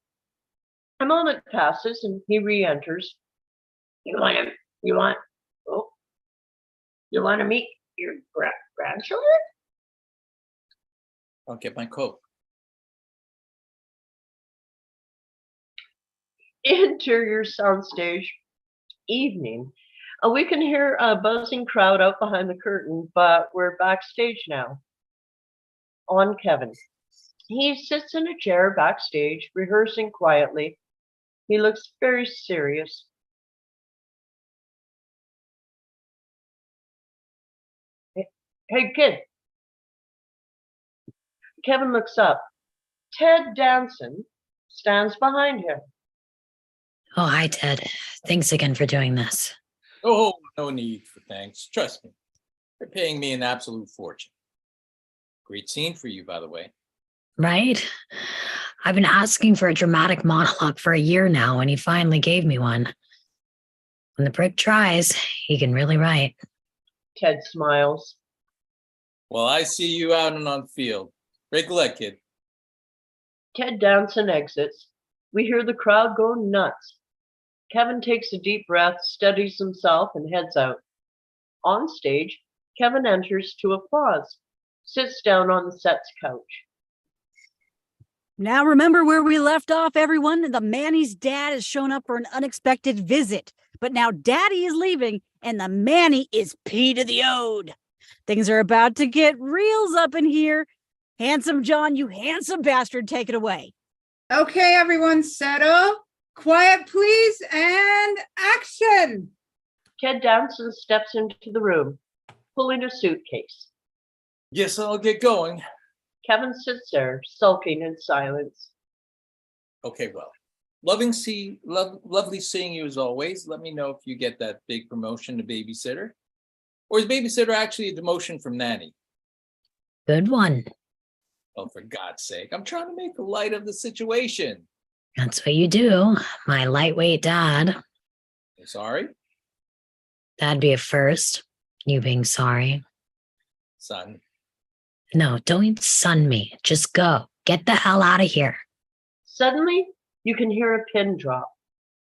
A moment passes and he re-enters. You want to meet your grandchildren? I'll get my coat. Interior soundstage. Evening. We can hear a buzzing crowd out behind the curtain, but we're backstage now. On Kevin. He sits in a chair backstage, rehearsing quietly. He looks very serious. Hey, kid. Kevin looks up. Ted Danson stands behind him. Oh, hi, Ted. Thanks again for doing this. Oh, no need for thanks. Trust me. They're paying me an absolute fortune. Great scene for you, by the way. Right? I've been asking for a dramatic monologue for a year now, and he finally gave me one. When the prick tries, he can really write. Ted smiles. Well, I see you out and on the field. Break a leg, kid. Ted Danson exits. We hear the crowd go nuts. Kevin takes a deep breath, steadies himself, and heads out. On stage, Kevin enters to applause, sits down on the set's couch. Now remember where we left off, everyone. The Manny's dad has shown up for an unexpected visit. But now Daddy is leaving, and the Manny is P to the O'd. Things are about to get reals up in here. Handsome John, you handsome bastard, take it away. Okay, everyone, settle. Quiet, please, and action. Ted Danson steps into the room, pulling a suitcase. Yes, I'll get going. Kevin sits there, sulking in silence. Okay, well, lovely seeing you as always. Let me know if you get that big promotion to babysitter. Or is babysitter actually a demotion from nanny? Good one. Oh, for God's sake, I'm trying to make light of the situation. That's what you do, my lightweight dad. I'm sorry, That'd be a first, you being sorry. son. No, don't sun me. Just go. Get the hell out of here. Suddenly, you can hear a pin drop.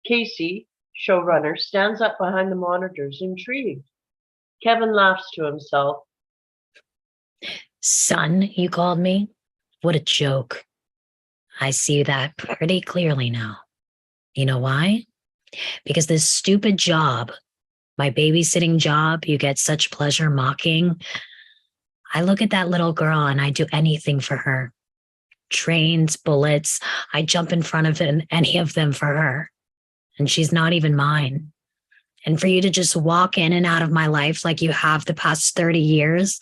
Casey, showrunner, stands up behind the monitors, intrigued. Kevin laughs to himself. Son, you called me? What a joke. I see that pretty clearly now. You know why? Because this stupid job, my babysitting job, you get such pleasure mocking. I look at that little girl and I do anything for her. Trains, bullets, I jump in front of any of them for her. And she's not even mine. And for you to just walk in and out of my life like you have the past 30 years,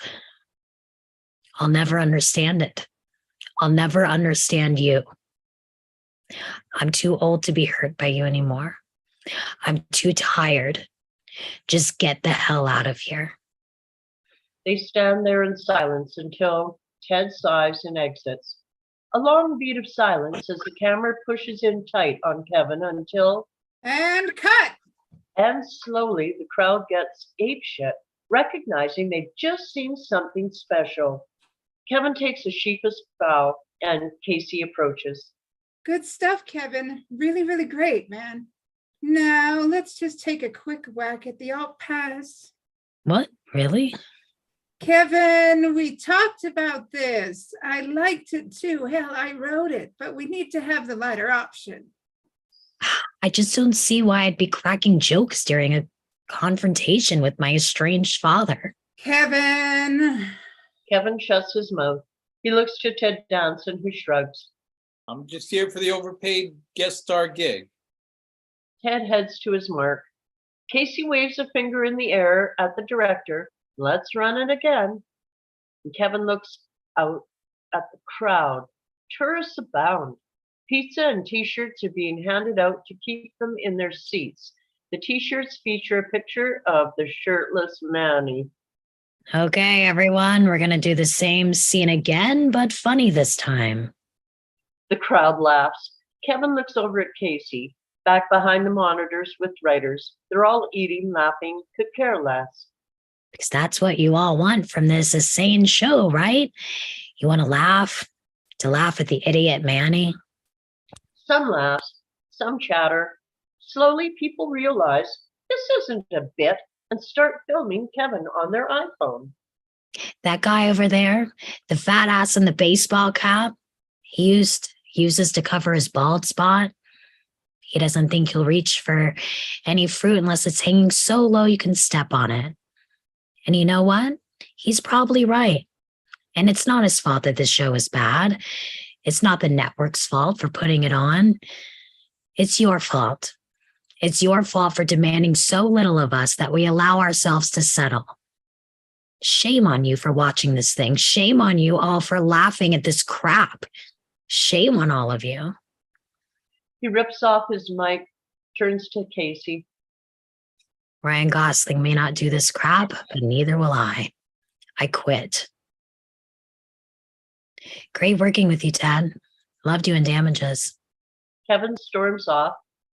I'll never understand it. I'll never understand you. I'm too old to be hurt by you anymore. I'm too tired. Just get the hell out of here. They stand there in silence until Ted sighs and exits. A long beat of silence as the camera pushes in tight on Kevin until... And cut. And slowly the crowd gets apeshit, recognizing they've just seen something special. Kevin takes a sheepish bow and Casey approaches. Good stuff, Kevin. Really, really great, man. Now let's just take a quick whack at the alt pass. What? Really? Kevin, we talked about this. I liked it too. Hell, I wrote it, but we need to have the lighter option. I just don't see why I'd be cracking jokes during a confrontation with my estranged father. Kevin. Kevin shuts his mouth. He looks to Ted Danson, who shrugs. I'm just here for the overpaid guest star gig. Ted heads to his mark. Casey waves a finger in the air at the director. Let's run it again. And Kevin looks out at the crowd. Tourists abound. Pizza and t-shirts are being handed out to keep them in their seats. The t-shirts feature a picture of the shirtless Manny. Okay, everyone, we're going to do the same scene again, but funny this time. The crowd laughs. Kevin looks over at Casey, back behind the monitors with writers. They're all eating, laughing, could care less. Because that's what you all want from this insane show, right? You want to laugh at the idiot Manny. Some laughs, some chatter. Slowly, people realize this isn't a bit and start filming Kevin on their iPhone. That guy over there, the fat ass in the baseball cap, he uses to cover his bald spot. He doesn't think he'll reach for any fruit unless it's hanging so low you can step on it. And you know what? He's probably right. And it's not his fault that this show is bad. It's not the network's fault for putting it on. It's your fault. It's your fault for demanding so little of us that we allow ourselves to settle. Shame on you for watching this thing. Shame on you all for laughing at this crap. Shame on all of you. He rips off his mic, turns to Casey. Ryan Gosling may not do this crap, but neither will I. I quit. Great working with you, Ted. Loved you in Damages. Kevin storms off,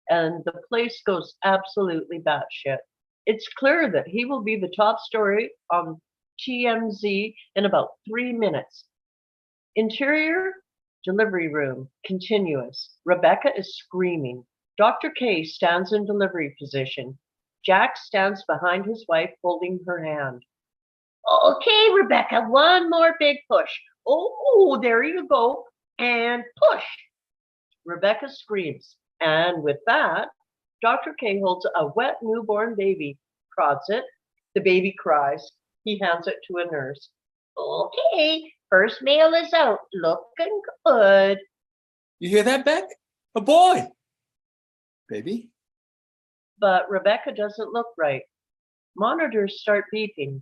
and the place goes absolutely batshit. It's clear that he will be the top story on TMZ in about 3 minutes. Interior, delivery room, continuous. Rebecca is screaming. Dr. K stands in delivery position. Jack stands behind his wife, holding her hand. Okay, Rebecca, one more big push. Oh, there you go. And push. Rebecca screams. And with that, Dr. K holds a wet newborn baby, prods it. The baby cries. He hands it to a nurse. Okay, first mail is out. Looking good. You hear that, Beck? A boy. Baby. But Rebecca doesn't look right. Monitors start beeping.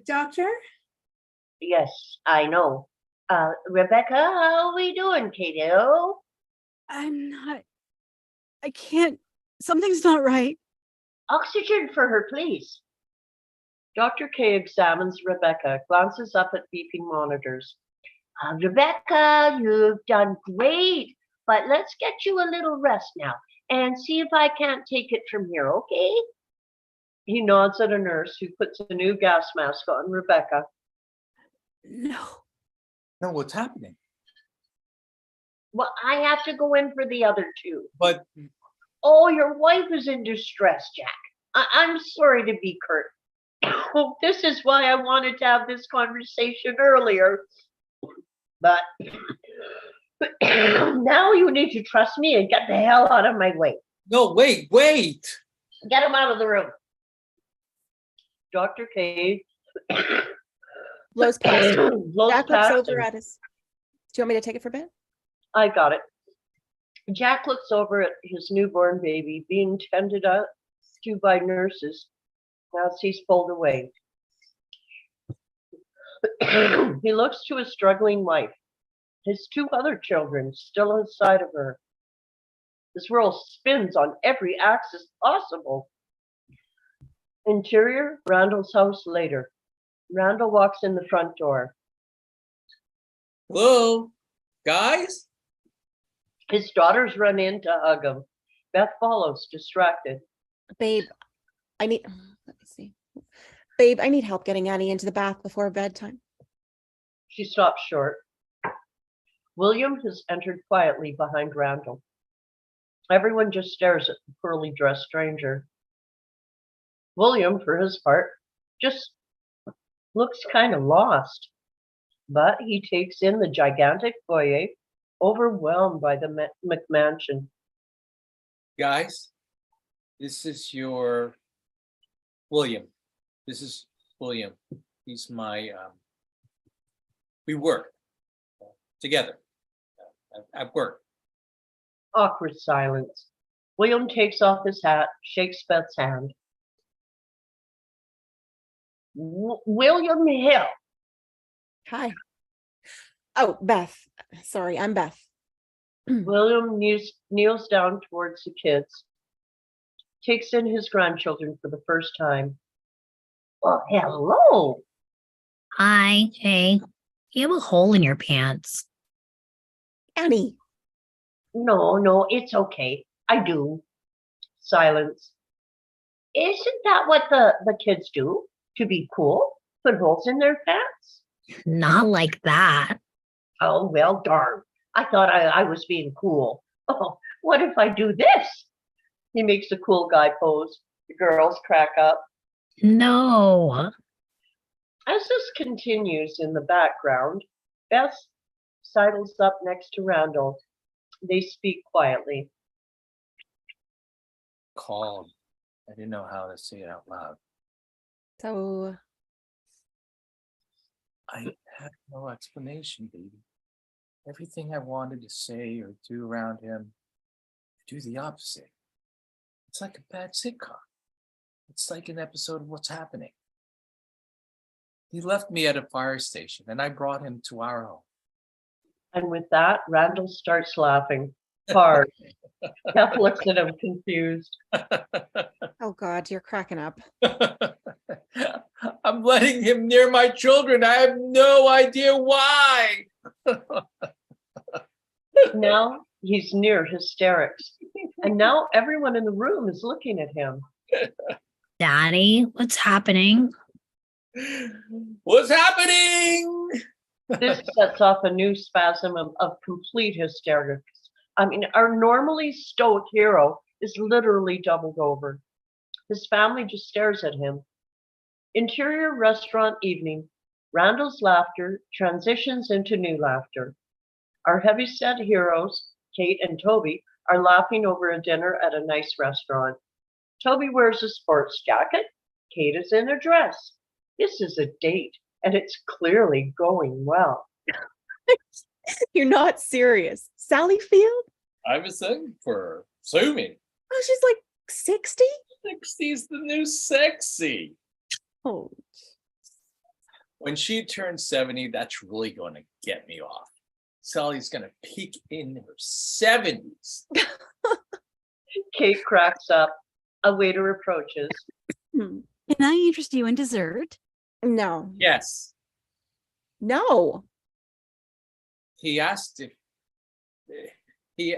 Doctor? Yes, I know. Rebecca, how are we doing, kiddo? I can't, something's not right. Oxygen for her, please. Dr. K examines Rebecca, glances up at beeping monitors. Rebecca, you've done great, but let's get you a little rest now and see if I can't take it from here, okay? He nods at a nurse who puts a new gas mask on Rebecca. No. No, what's happening? Well, I have to go in for the other two. But Oh, your wife is in distress, Jack. I'm sorry to be curt. This is why I wanted to have this conversation earlier. but now you need to trust me and get the hell out of my way. No, wait. Get him out of the room. Dr. K Blows past. blows Jack looks past over him. at us. Do you want me to take it for bed? I got it. Jack looks over at his newborn baby being tended to by nurses as he's pulled away. He looks to his struggling wife, his 2 other children still inside of her. This world spins on every axis possible. Interior, Randall's house later. Randall walks in the front door. Hello, guys? His daughters run in to hug him. Beth follows, distracted. Babe, let me see. Babe, I need help getting Annie into the bath before bedtime. She stops short. William has entered quietly behind Randall. Everyone just stares at the poorly dressed stranger. William, for his part, just looks kind of lost, but he takes in the gigantic foyer, overwhelmed by the McMansion. Guys, this is your William. This is William. He's my, we work together at work. Awkward silence. William takes off his hat, shakes Beth's hand. William Hill. Hi. Oh, Beth. Sorry, I'm Beth. William kneels down towards the kids, takes in his grandchildren for the first time. Well, hello. Hi, hey, you have a hole in your pants. Annie. No, it's okay. I do. Silence. Isn't that what the kids do to be cool? Put holes in their pants? Not like that. Oh, well, darn. I thought I was being cool. Oh, what if I do this? He makes a cool guy pose. The girls crack up. No. As this continues in the background, Beth sidles up next to Randall. They speak quietly. Calm. I didn't know how to say it out loud. So, I have no explanation, baby. Everything I wanted to say or do around him, I do the opposite. It's like a bad sitcom. It's like an episode of What's Happening. He left me at a fire station and I brought him to our home. And with that, Randall starts laughing hard. Beth looks at him confused. oh God, you're cracking up. I'm letting him near my children. I have no idea why. Now he's near hysterics. And now everyone in the room is looking at him. Daddy, what's happening? What's happening? This sets off a new spasm of complete hysterics. I mean, our normally stoic hero is literally doubled over. His family just stares at him. Interior restaurant evening. Randall's laughter transitions into new laughter. Our heavyset heroes, Kate and Toby, are laughing over a dinner at a nice restaurant. Toby wears a sports jacket. Kate is in a dress. This is a date, and it's clearly going well. You're not serious. Sally Field? I was saying for assuming. Oh, she's like 60? 60's the new sexy. Oh, When she turns 70, that's really going to get me off. Sally's going to peak in her 70s. Kate cracks up. A waiter approaches. hmm. Can I interest you in dessert? No. Yes. No. He asked if he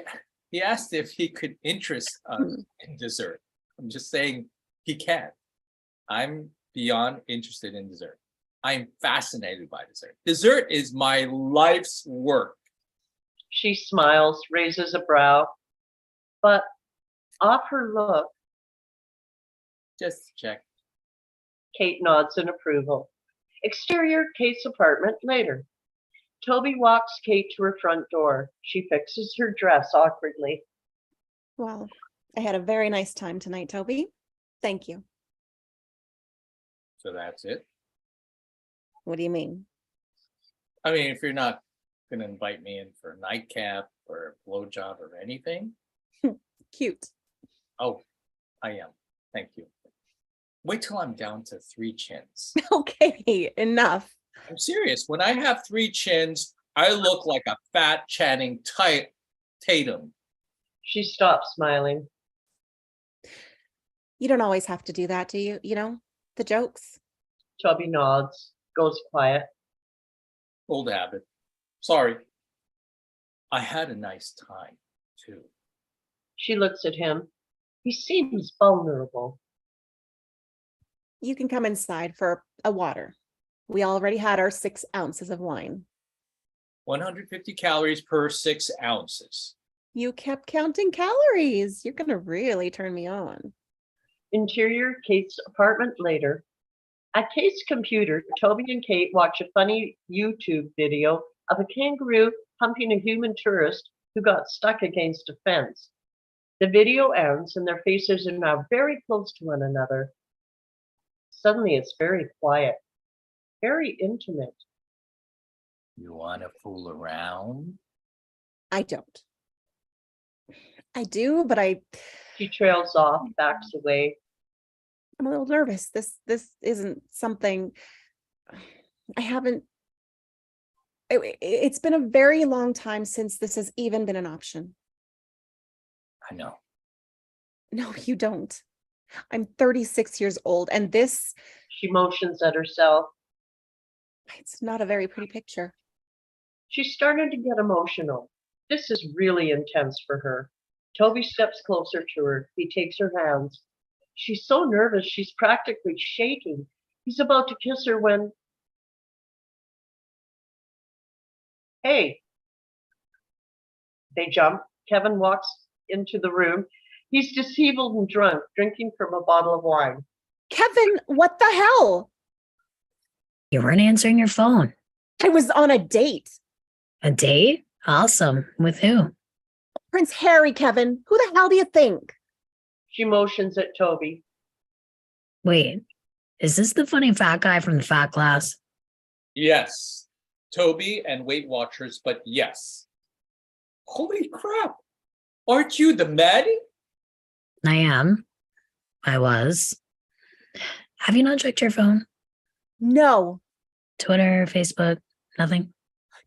asked if he could interest us in dessert. I'm just saying he can. I'm beyond interested in dessert. I'm fascinated by dessert. Dessert is my life's work. She smiles, raises a brow, but off her look, Just check. Kate nods in approval. Exterior, Kate's apartment later. Toby walks Kate to her front door. She fixes her dress awkwardly. Well, I had a very nice time tonight, Toby. Thank you. So that's it. What do you mean? I mean, if you're not going to invite me in for a nightcap or a blowjob or anything. Cute. Oh, I am. Thank you. Wait till I'm down to 3 chins. Okay, enough. I'm serious. When I have 3 chins, I look like a fat Channing Tatum. She stops smiling. You don't always have to do that, do you? You know, the jokes. Toby nods, goes quiet. Old habit. Sorry. I had a nice time, too. She looks at him. He seems vulnerable. You can come inside for a water. We already had our 6 ounces of wine. 150 calories per 6 ounces. You kept counting calories. You're going to really turn me on. Interior Kate's apartment later. At Kate's computer, Toby and Kate watch a funny YouTube video of a kangaroo humping a human tourist who got stuck against a fence. The video ends and their faces are now very close to one another. Suddenly it's very quiet, very intimate. You want to fool around? I don't. I do, but She trails off, backs away. I'm a little nervous. This isn't something I haven't. It's been a very long time since this has even been an option. I know. No, you don't. I'm 36 years old, and this, She motions at herself. it's not a very pretty picture. She's starting to get emotional. This is really intense for her. Toby steps closer to her. He takes her hands. She's so nervous, she's practically shaking. He's about to kiss her when... Hey! They jump. Kevin walks into the room. He's disheveled and drunk, drinking from a bottle of wine. Kevin, what the hell? You weren't answering your phone. I was on a date. A date? Awesome. With who? Prince Harry, Kevin. Who the hell do you think? She motions at Toby. Wait, is this the funny fat guy from the fat class? Yes. Toby and Weight Watchers, but yes. Holy crap. Aren't you the Maddie? I am. I was. Have you not checked your phone? No. Twitter, Facebook, nothing?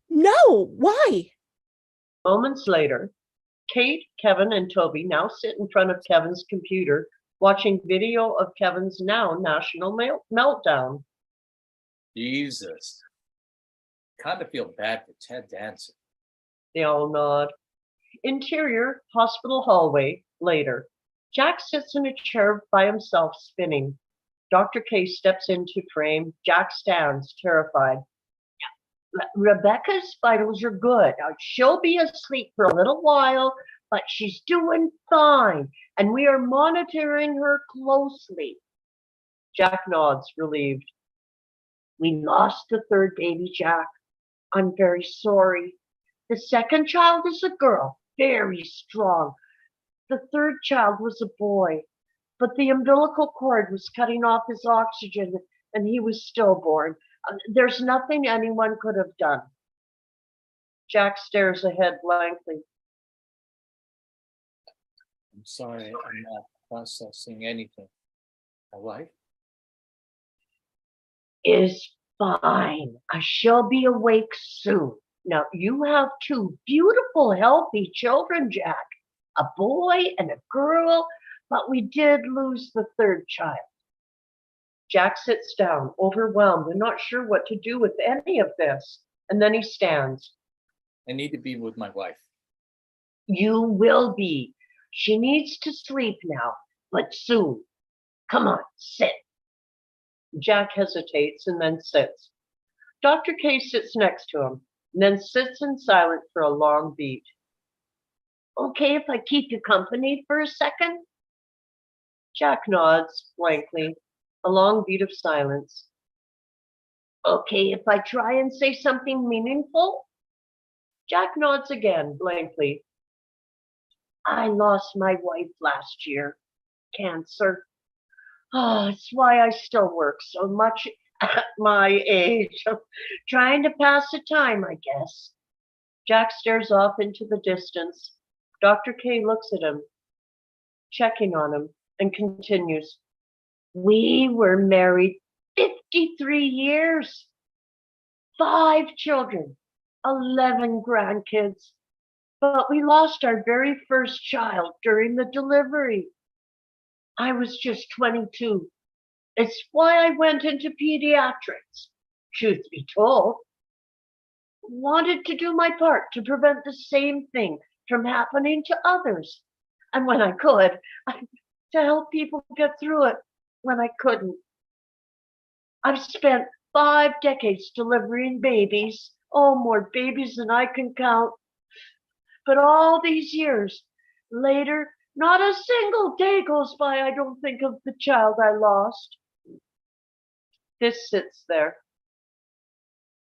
No. Why? Moments later, Kate, Kevin, and Toby now sit in front of Kevin's computer, watching video of Kevin's now national meltdown. Jesus. Kind of feel bad for Ted Danson. They all nod. Interior, hospital hallway, later. Jack sits in a chair by himself, spinning. Dr. K steps into frame. Jack stands, terrified. Rebecca's vitals are good. She'll be asleep for a little while, but she's doing fine, and we are monitoring her closely. Jack nods, relieved. We lost the 3rd baby, Jack. I'm very sorry. The 2nd child is a girl, very strong. The 3rd child was a boy, but the umbilical cord was cutting off his oxygen, and he was stillborn. There's nothing anyone could have done. Jack stares ahead blankly. I'm sorry, I'm not processing anything. My wife? Is fine. She'll be awake soon. Now, you have 2 beautiful, healthy children, Jack. A boy and a girl, but we did lose the 3rd child. Jack sits down, overwhelmed and not sure what to do with any of this. And then he stands. I need to be with my wife. You will be. She needs to sleep now, but soon. Come on, sit. Jack hesitates and then sits. Dr. K sits next to him, and then sits in silence for a long beat. Okay if I keep you company for a second? Jack nods blankly, a long beat of silence. Okay, if I try and say something meaningful? Jack nods again, blankly. I lost my wife last year. Cancer. Oh, it's why I still work so much at my age. I'm trying to pass the time, I guess. Jack stares off into the distance. Dr. K looks at him, checking on him, and continues. We were married 53 years, 5 children, 11 grandkids, but we lost our very first child during the delivery. I was just 22. It's why I went into pediatrics. Truth be told, wanted to do my part to prevent the same thing from happening to others. And when I could, to help people get through it when I couldn't. I've spent 5 decades delivering babies. Oh, more babies than I can count. But all these years later, not a single day goes by I don't think of the child I lost. This sits there.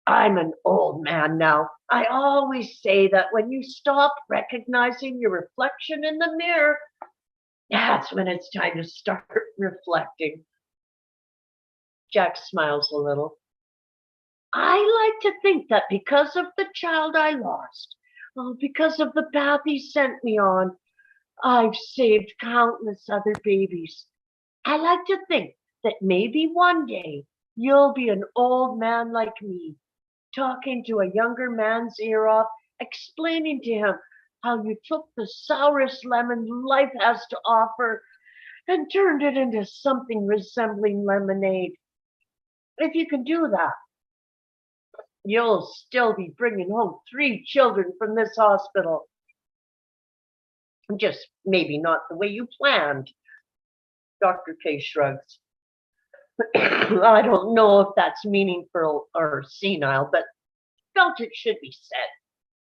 I'm an old man now. I always say that when you stop recognizing your reflection in the mirror, that's when it's time to start reflecting. Jack smiles a little. I like to think that because of the child I lost, because of the path he sent me on, I've saved countless other babies. I like to think that maybe one day you'll be an old man like me, talking to a younger man's ear off, explaining to him how you took the sourest lemon life has to offer and turned it into something resembling lemonade. If you can do that, you'll still be bringing home 3 children from this hospital. Just maybe not the way you planned. Dr. K shrugs. I don't know if that's meaningful or senile, but felt it should be said.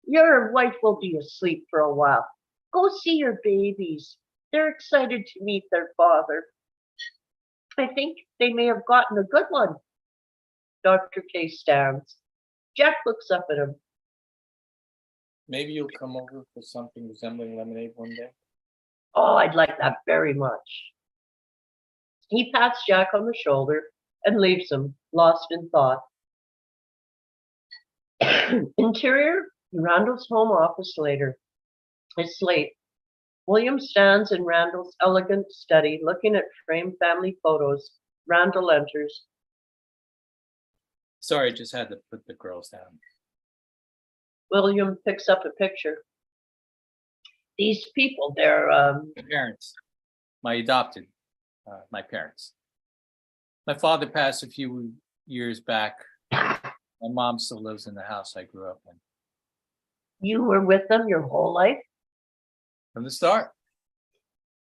Your wife will be asleep for a while. Go see your babies. They're excited to meet their father. I think they may have gotten a good one. Dr. K stands. Jack looks up at him. Maybe you'll come over for something resembling lemonade one day. Oh, I'd like that very much. He pats Jack on the shoulder and leaves him, lost in thought. Interior, Randall's home office later. It's late. William stands in Randall's elegant study, looking at framed family photos. Randall enters. Sorry, just had to put the girls down. William picks up a picture. These people, they're My parents, my parents. My father passed a few years back. My mom still lives in the house I grew up in. You were with them your whole life? From the start,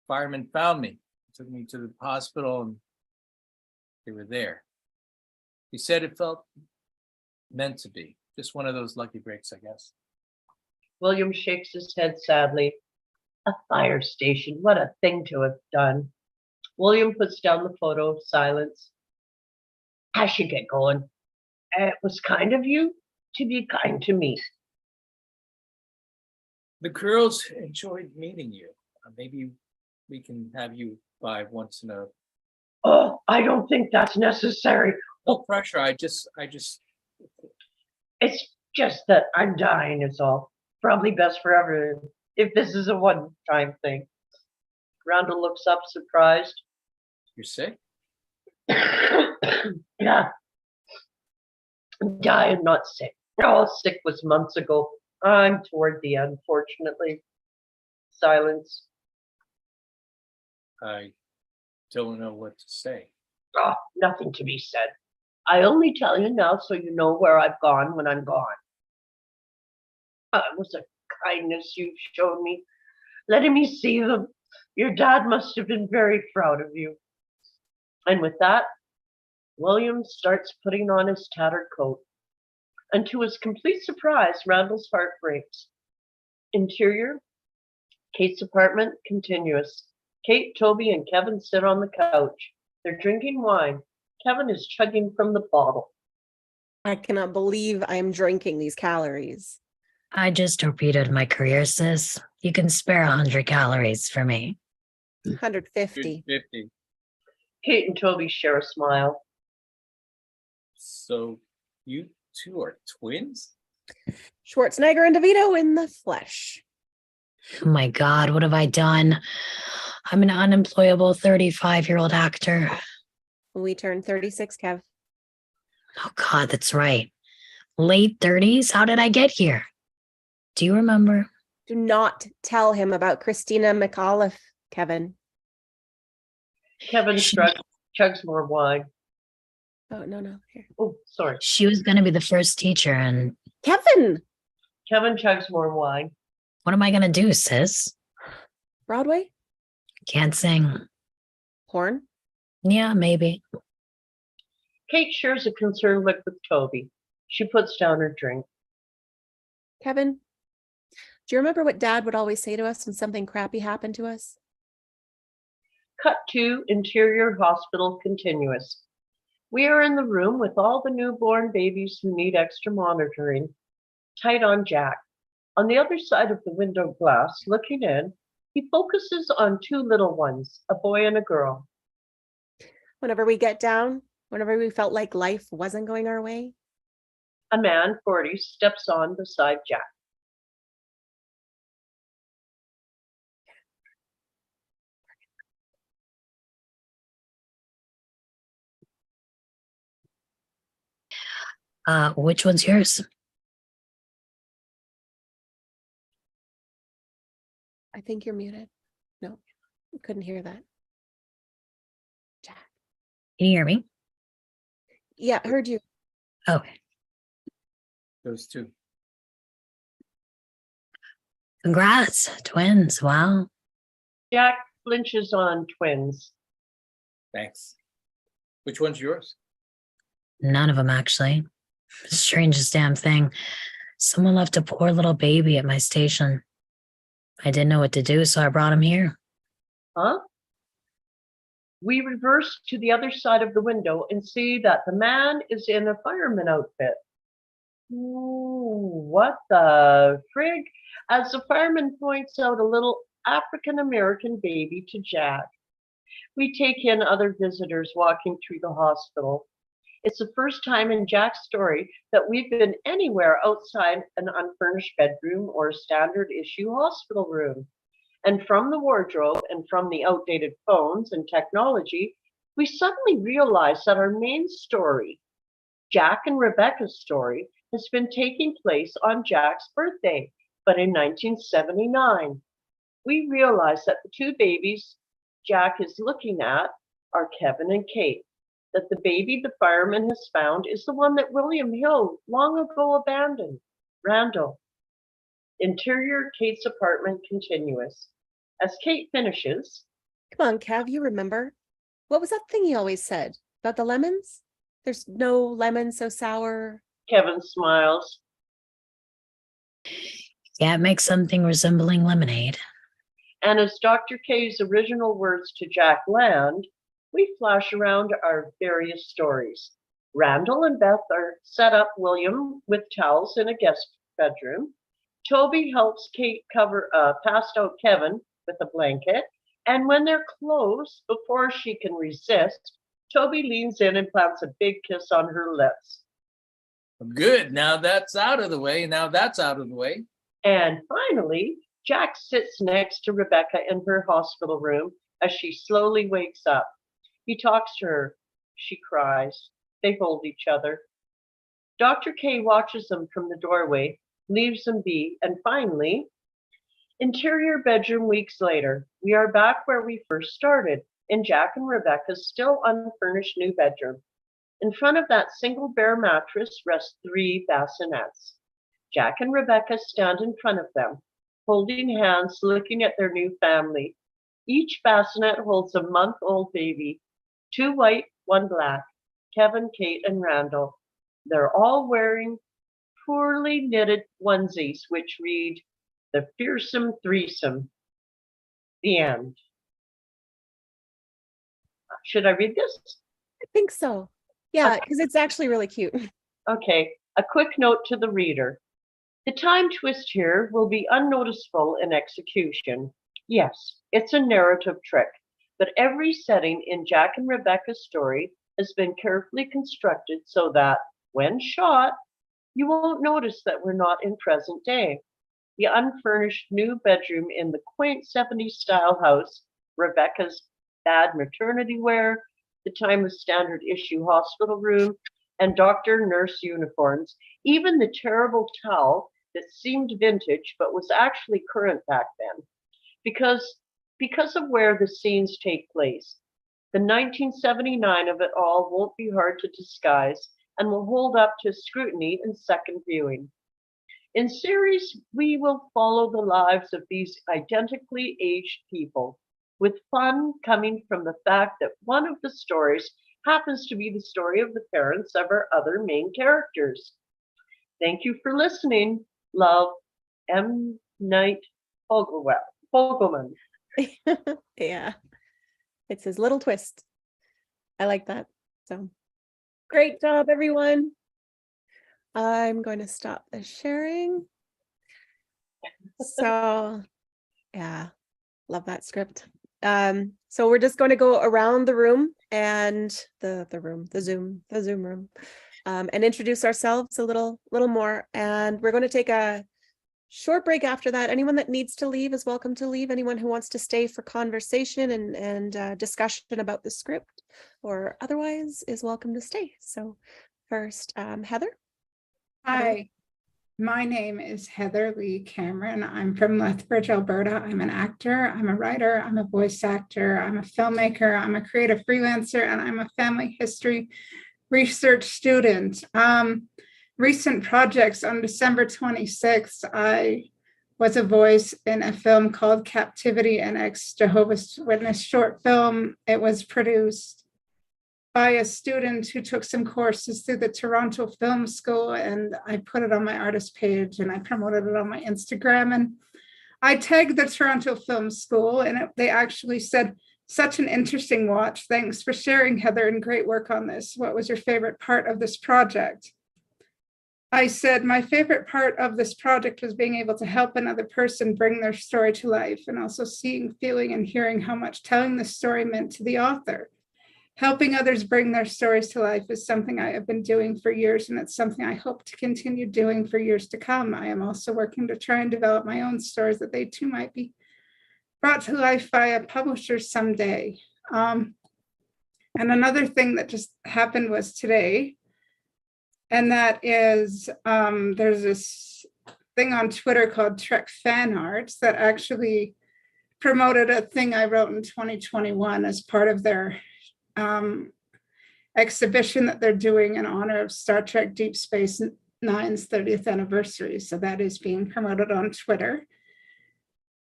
firemen found me, took me to the hospital, and they were there. He said it felt meant to be. Just one of those lucky breaks, I guess. William shakes his head sadly. A fire station, what a thing to have done. William puts down the photo, silence. I should get going. It was kind of you to be kind to me. The girls enjoyed meeting you. Maybe we can have you by once in a. Oh, I don't think that's necessary. No pressure. I just. It's just that I'm dying is all. Probably best for everyone if this is a one-time thing. Randall looks up surprised. You're sick? Yeah. I'm dying, not sick. Oh, sick was months ago. I'm toward the end, fortunately. Silence. I don't know what to say. Oh, nothing to be said. I only tell you now so you know where I've gone when I'm gone. It was a kindness you've shown me, letting me see them. Your dad must have been very proud of you. And with that, William starts putting on his tattered coat. And to his complete surprise, Randall's heart breaks. Interior, Kate's apartment, continuous. Kate, Toby, and Kevin sit on the couch. They're drinking wine. Kevin is chugging from the bottle. I cannot believe I'm drinking these calories. I just repeated my career, sis. You can spare 100 calories for me. 150. 50. Kate and Toby share a smile. So you two are twins? Schwarzenegger and DeVito in the flesh. Oh my God, what have I done? I'm an unemployable 35-year-old actor. We turned 36, Kev. Oh God, that's right. Late 30s? How did I get here? Do you remember? Do not tell him about Christina McAuliffe, Kevin. Kevin chugs more wine. Oh, no. Here. Oh, sorry. She was going to be the first teacher, and Kevin! Kevin chugs more wine. what am I going to do, sis? Broadway? Can't sing. Horn? Yeah, maybe. Kate shares a concerned look with Toby. She puts down her drink. Kevin, do you remember what Dad would always say to us when something crappy happened to us? Cut to interior hospital continuous. We are in the room with all the newborn babies who need extra monitoring. Tight on Jack. On the other side of the window glass, looking in, he focuses on two little ones, a boy and a girl. Whenever we get down, whenever we felt like life wasn't going our way? A man, 40, steps on beside Jack. Which one's yours? I think you're muted. No, couldn't hear that. Jack. Can you hear me? Yeah, heard you. Okay. Those two. Congrats, twins. Wow. Jack flinches on twins. Thanks. Which one's yours? None of them, actually. Strangest damn thing. Someone left a poor little baby at my station. I didn't know what to do, so I brought him here. Huh? We reverse to the other side of the window and see that the man is in a fireman outfit. Ooh, what the frig? As the fireman points out a little African-American baby to Jack. We take in other visitors walking through the hospital. It's the first time in Jack's story that we've been anywhere outside an unfurnished bedroom or standard issue hospital room. And from the wardrobe and from the outdated phones and technology, we suddenly realize that our main story, Jack and Rebecca's story, has been taking place on Jack's birthday, but in 1979. We realize that the two babies Jack is looking at are Kevin and Kate, that the baby the fireman has found is the one that William Hill long ago abandoned, Randall. Interior Kate's apartment continuous. As Kate finishes, Come on, Kev, you remember. What was that thing he always said about the lemons? There's no lemon so sour. Kevin smiles. Can't make something resembling lemonade. And as Dr. K's original words to Jack land, we flash around our various stories. Randall and Beth are set up William with towels in a guest bedroom. Toby helps Kate cover passed out Kevin with a blanket. And when they're close, before she can resist, Toby leans in and plants a big kiss on her lips. Good. Now that's out of the way. And finally, Jack sits next to Rebecca in her hospital room as she slowly wakes up. He talks to her. She cries. They hold each other. Dr. K watches them from the doorway, leaves them be, and finally, interior bedroom weeks later, we are back where we first started, in Jack and Rebecca's still unfurnished new bedroom. In front of that single bare mattress rest 3 bassinets. Jack and Rebecca stand in front of them, holding hands, looking at their new family. Each bassinet holds a month-old baby, 2 white, 1 black, Kevin, Kate, and Randall. They're all wearing poorly knitted onesies, which read, "The Fearsome Threesome." The end. Should I read this? I think so. Yeah, because it's actually really cute. Okay, a quick note to the reader. The time twist here will be unnoticeable in execution. Yes, it's a narrative trick, but every setting in Jack and Rebecca's story has been carefully constructed so that, when shot, you won't notice that we're not in present day. The unfurnished new bedroom in the quaint 70s style house, Rebecca's bad maternity wear, the timeless standard issue hospital room, and doctor nurse uniforms, even the terrible towel that seemed vintage but was actually current back then. Because of where the scenes take place, the 1979 of it all won't be hard to disguise and will hold up to scrutiny in second viewing. In series, we will follow the lives of these identically aged people, with fun coming from the fact that one of the stories happens to be the story of the parents of our other main characters. Thank you for listening. Love, M. Night Fogelman. Yeah, it's his little twist. I like that. So great job, everyone. I'm going to stop the sharing. So yeah, love that script. So we're just going to go around the room and the Zoom room, and introduce ourselves a little more. And we're going to take a short break after that. Anyone that needs to leave is welcome to leave. Anyone who wants to stay for conversation and discussion about the script or otherwise is welcome to stay. So first, Heather. Hi, my name is Heather Lee Cameron. I'm from Lethbridge, Alberta. I'm an actor, I'm a writer, I'm a voice actor, I'm a filmmaker, I'm a creative freelancer, and I'm a family history research student. Recent projects: on December 26th, I was a voice in a film called Captivity, an ex-Jehovah's Witness short film. It was produced by a student who took some courses through the Toronto Film School, and I put it on my artist page and I promoted it on my Instagram, and I tagged the Toronto Film School, and they actually said, "Such an interesting watch. Thanks for sharing, Heather, and great work on this. What was your favorite part of this project?" I said, "My favorite part of this project was being able to help another person bring their story to life, and also seeing, feeling, and hearing how much telling the story meant to the author. Helping others bring their stories to life is something I have been doing for years, and it's something I hope to continue doing for years to come. I am also working to try and develop my own stories that they too might be brought to life by a publisher someday." And another thing that just happened was today, and that is there's this thing on Twitter called Trek Fan Arts that actually promoted a thing I wrote in 2021 as part of their exhibition that they're doing in honor of Star Trek Deep Space Nine's 30th anniversary. So that is being promoted on Twitter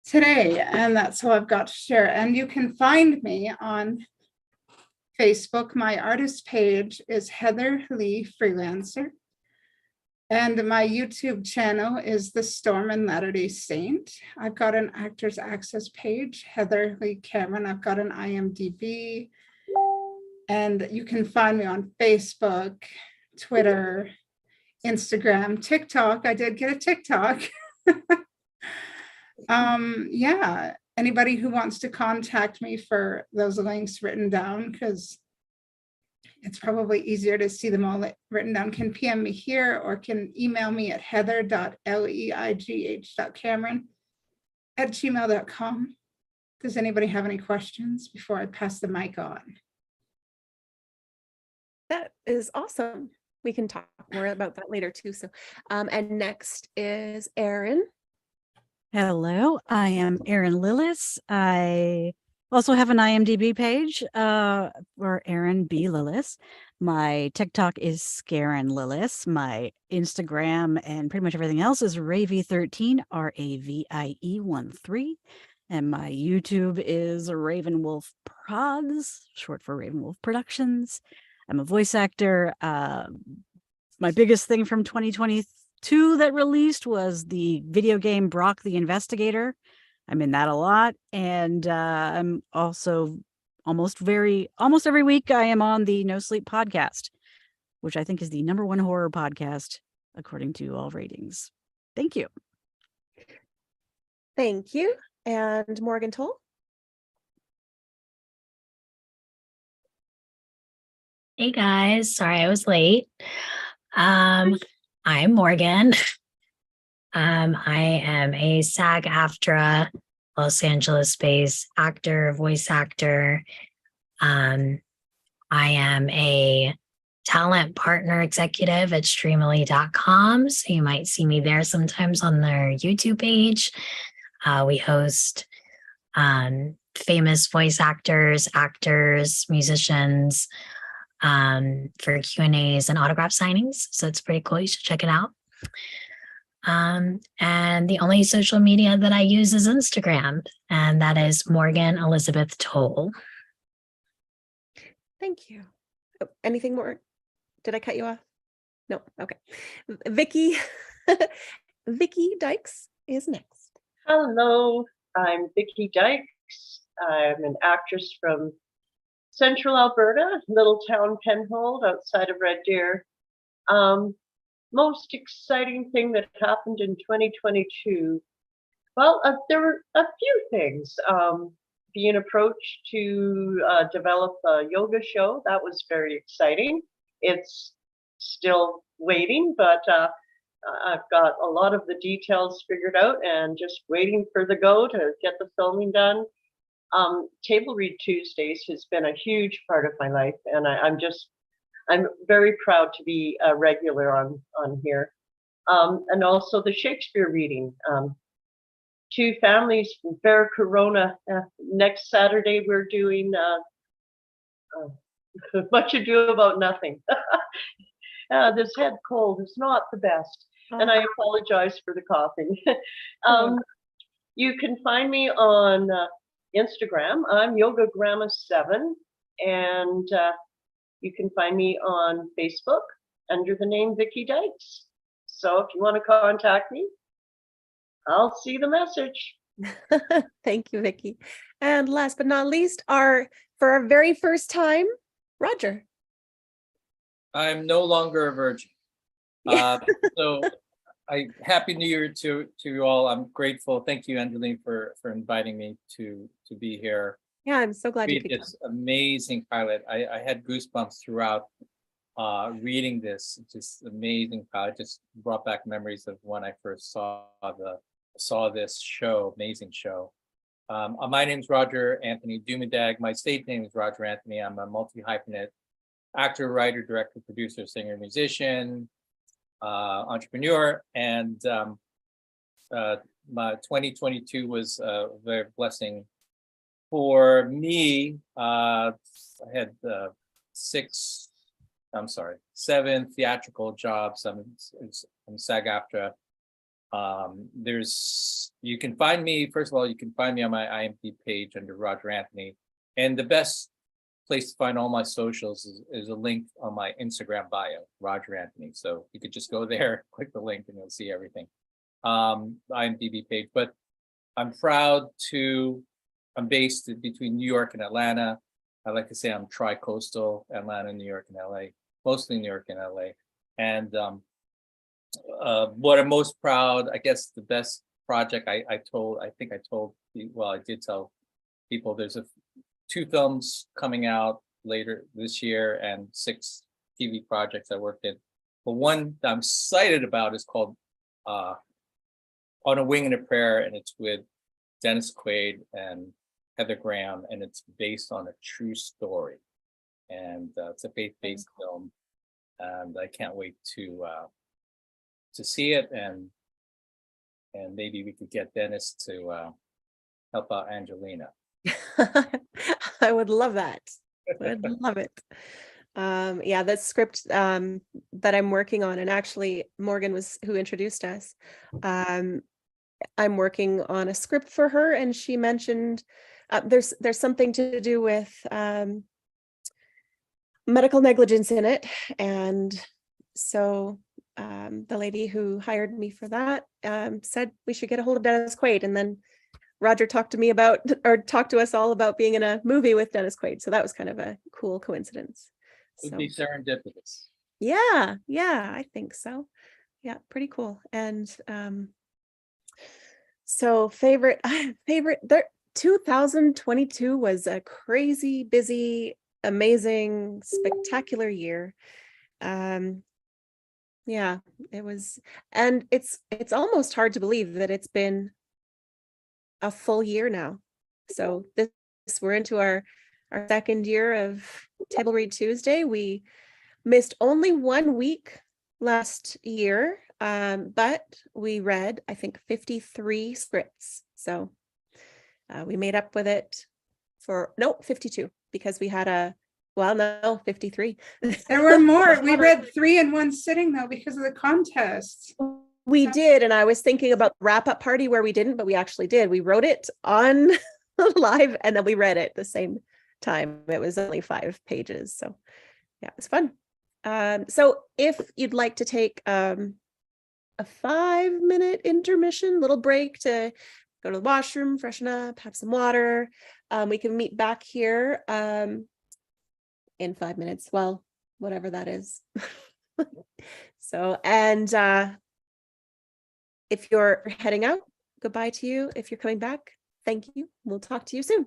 today, and that's all I've got to share. And you can find me on Facebook. My artist page is Heather Lee Freelancer, and my YouTube channel is The Storm and Latter-day Saint. I've got an Actors Access page, Heather Lee Cameron. I've got an IMDb, and you can find me on Facebook, Twitter, Instagram, TikTok. I did get a TikTok. Yeah, anybody who wants to contact me for those links written down, because it's probably easier to see them all written down, can PM me here or can email me at heather.leigh.cameron@gmail.com. Does anybody have any questions before I pass the mic on? That is awesome. We can talk more about that later too. So, and next is Erin. Hello, I am Erin Lillis. I also have an IMDb page for Erin B. Lillis. My TikTok is Scarin Lillis. My Instagram and pretty much everything else is Ravie13, RAVIE13. And my YouTube is Ravenwolf Prods, short for Ravenwolf Productions. I'm a voice actor. My biggest thing from 2022 that released was the video game Brock the Investigator. I'm in that a lot. And I'm also almost every week I am on the No Sleep podcast. which I think is the #1 horror podcast according to all ratings. Thank you. Thank you. And Morgan Toll. Hey guys, sorry I was late. I'm Morgan. I am a SAG-AFTRA Los Angeles-based actor, voice actor. I am a talent partner executive at Streamily.com. So you might see me there sometimes on their YouTube page. We host famous voice actors, musicians for Q&As and autograph signings. So it's pretty cool. You should check it out. And the only social media that I use is Instagram, and that is Morgan Elizabeth Toll. Thank you. Oh, anything more? Did I cut you off? No. Okay. Vicky, Vicky Dykes is next. Hello, I'm Vicky Dykes. I'm an actress from Central Alberta, little town Penhold outside of Red Deer. Most exciting thing that happened in 2022. Well, there were a few things. Being approached to develop a yoga show, that was very exciting. It's still waiting, but I've got a lot of the details figured out and just waiting for the go to get the filming done. Table Read Tuesdays has been a huge part of my life, and I'm very proud to be a regular on here. And also the Shakespeare reading. Two families from Fair Corona. Next Saturday, we're doing Much Ado About Nothing. This head cold is not the best, and I apologize for the coughing. You can find me on Instagram. I'm YogaGramma7, and you can find me on Facebook under the name Vicky Dykes. So if you want to contact me, I'll see the message. Thank you, Vicky. And last but not least, for our very first time, Roger. I'm no longer a virgin. So Happy New Year to you all. I'm grateful. Thank you, Angeline, for inviting me to be here. Yeah, I'm so glad you Read could come. this amazing pilot. I had goosebumps throughout reading this. Just amazing pilot. Just brought back memories of when I first saw this show. Amazing show. My name's Roger Anthony Dumadag. My stage name is Roger Anthony. I'm a multi-hyphenate actor, writer, director, producer, singer, musician, entrepreneur, and my 2022 was a very blessing for me. I had 7 theatrical jobs. I'm SAG-AFTRA. You can find me, first of all, you can find me on my IMDb page under Roger Anthony. And the best place to find all my socials is a link on my Instagram bio, Roger Anthony. So you could just go there, click the link, and you'll see everything. IMDb page. But I'm based between New York and Atlanta. I like to say I'm tri-coastal, Atlanta, New York, and LA, mostly New York and LA. And what I'm most proud, I guess the best project I did tell people there's 2 films coming out later this year and 6 TV projects I worked in. But one that I'm excited about is called On a Wing and a Prayer, and it's with Dennis Quaid and Heather Graham, and it's based on a true story. And it's a faith-based film, and I can't wait to see it, and maybe we could get Dennis to help out Angelina. I would love that. I'd love it. Yeah, the script that I'm working on, and actually Morgan was who introduced us. I'm working on a script for her, and she mentioned there's something to do with medical negligence in it, and so the lady who hired me for that said we should get a hold of Dennis Quaid, and then Roger talked to us all about being in a movie with Dennis Quaid. So that was kind of a cool coincidence. It would be serendipitous. Yeah, I think so. Yeah, pretty cool. And so favorite favorite there 2022 was a crazy busy, amazing, spectacular year. Um yeah, it was, and it's almost hard to believe that it's been a full year now. So this we're into our second year of Table Read Tuesday. We missed only 1 week last year, but we read, I think, 53 scripts. So we made up with it for, no, 52, because we had no, 53. There were more. We read 3 in one sitting though because of the contest. We did, and I was thinking about the wrap-up party where we didn't, but we actually did. We wrote it on live, and then we read it the same time. It was only 5 pages, so yeah, it was fun. So if you'd like to take a 5-minute intermission, little break to go to the washroom, freshen up, have some water, we can meet back here in 5 minutes. Well, whatever that is. So, and if you're heading out, goodbye to you. If you're coming back, thank you. We'll talk to you soon.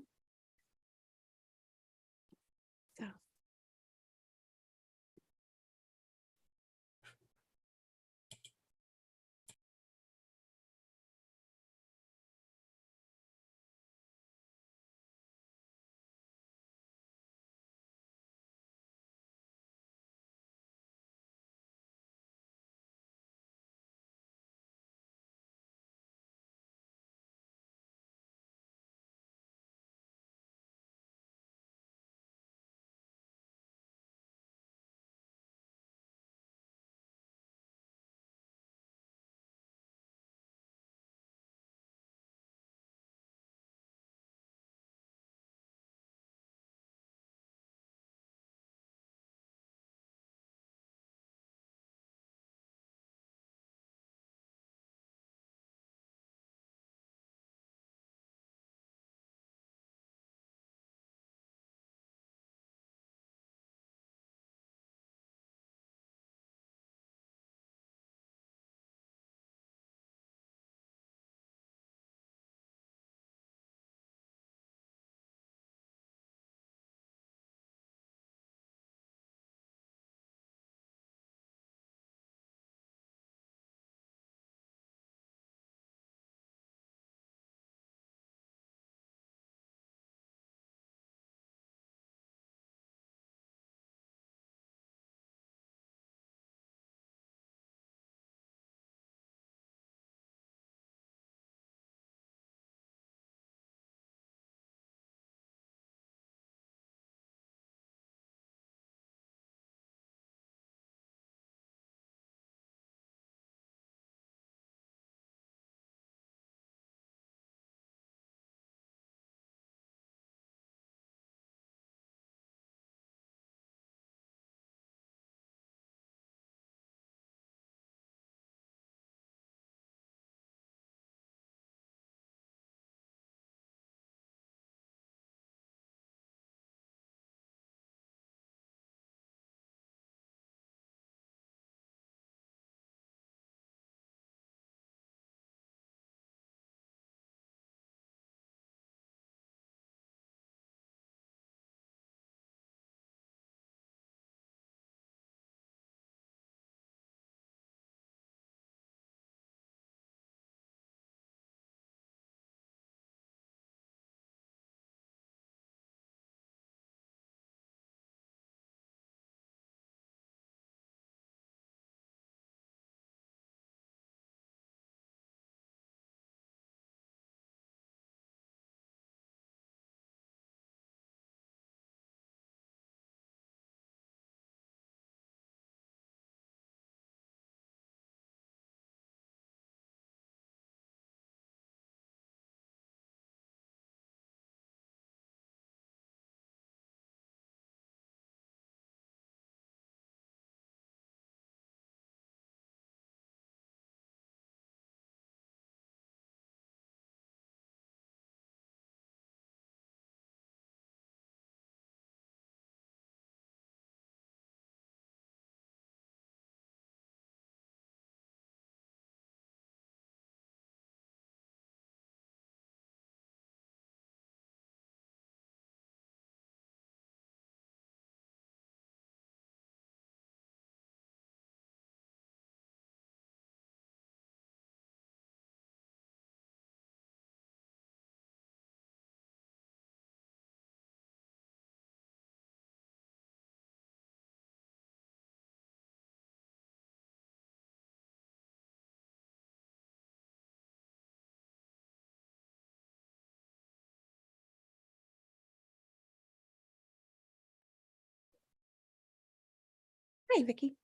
Hi, Vicky.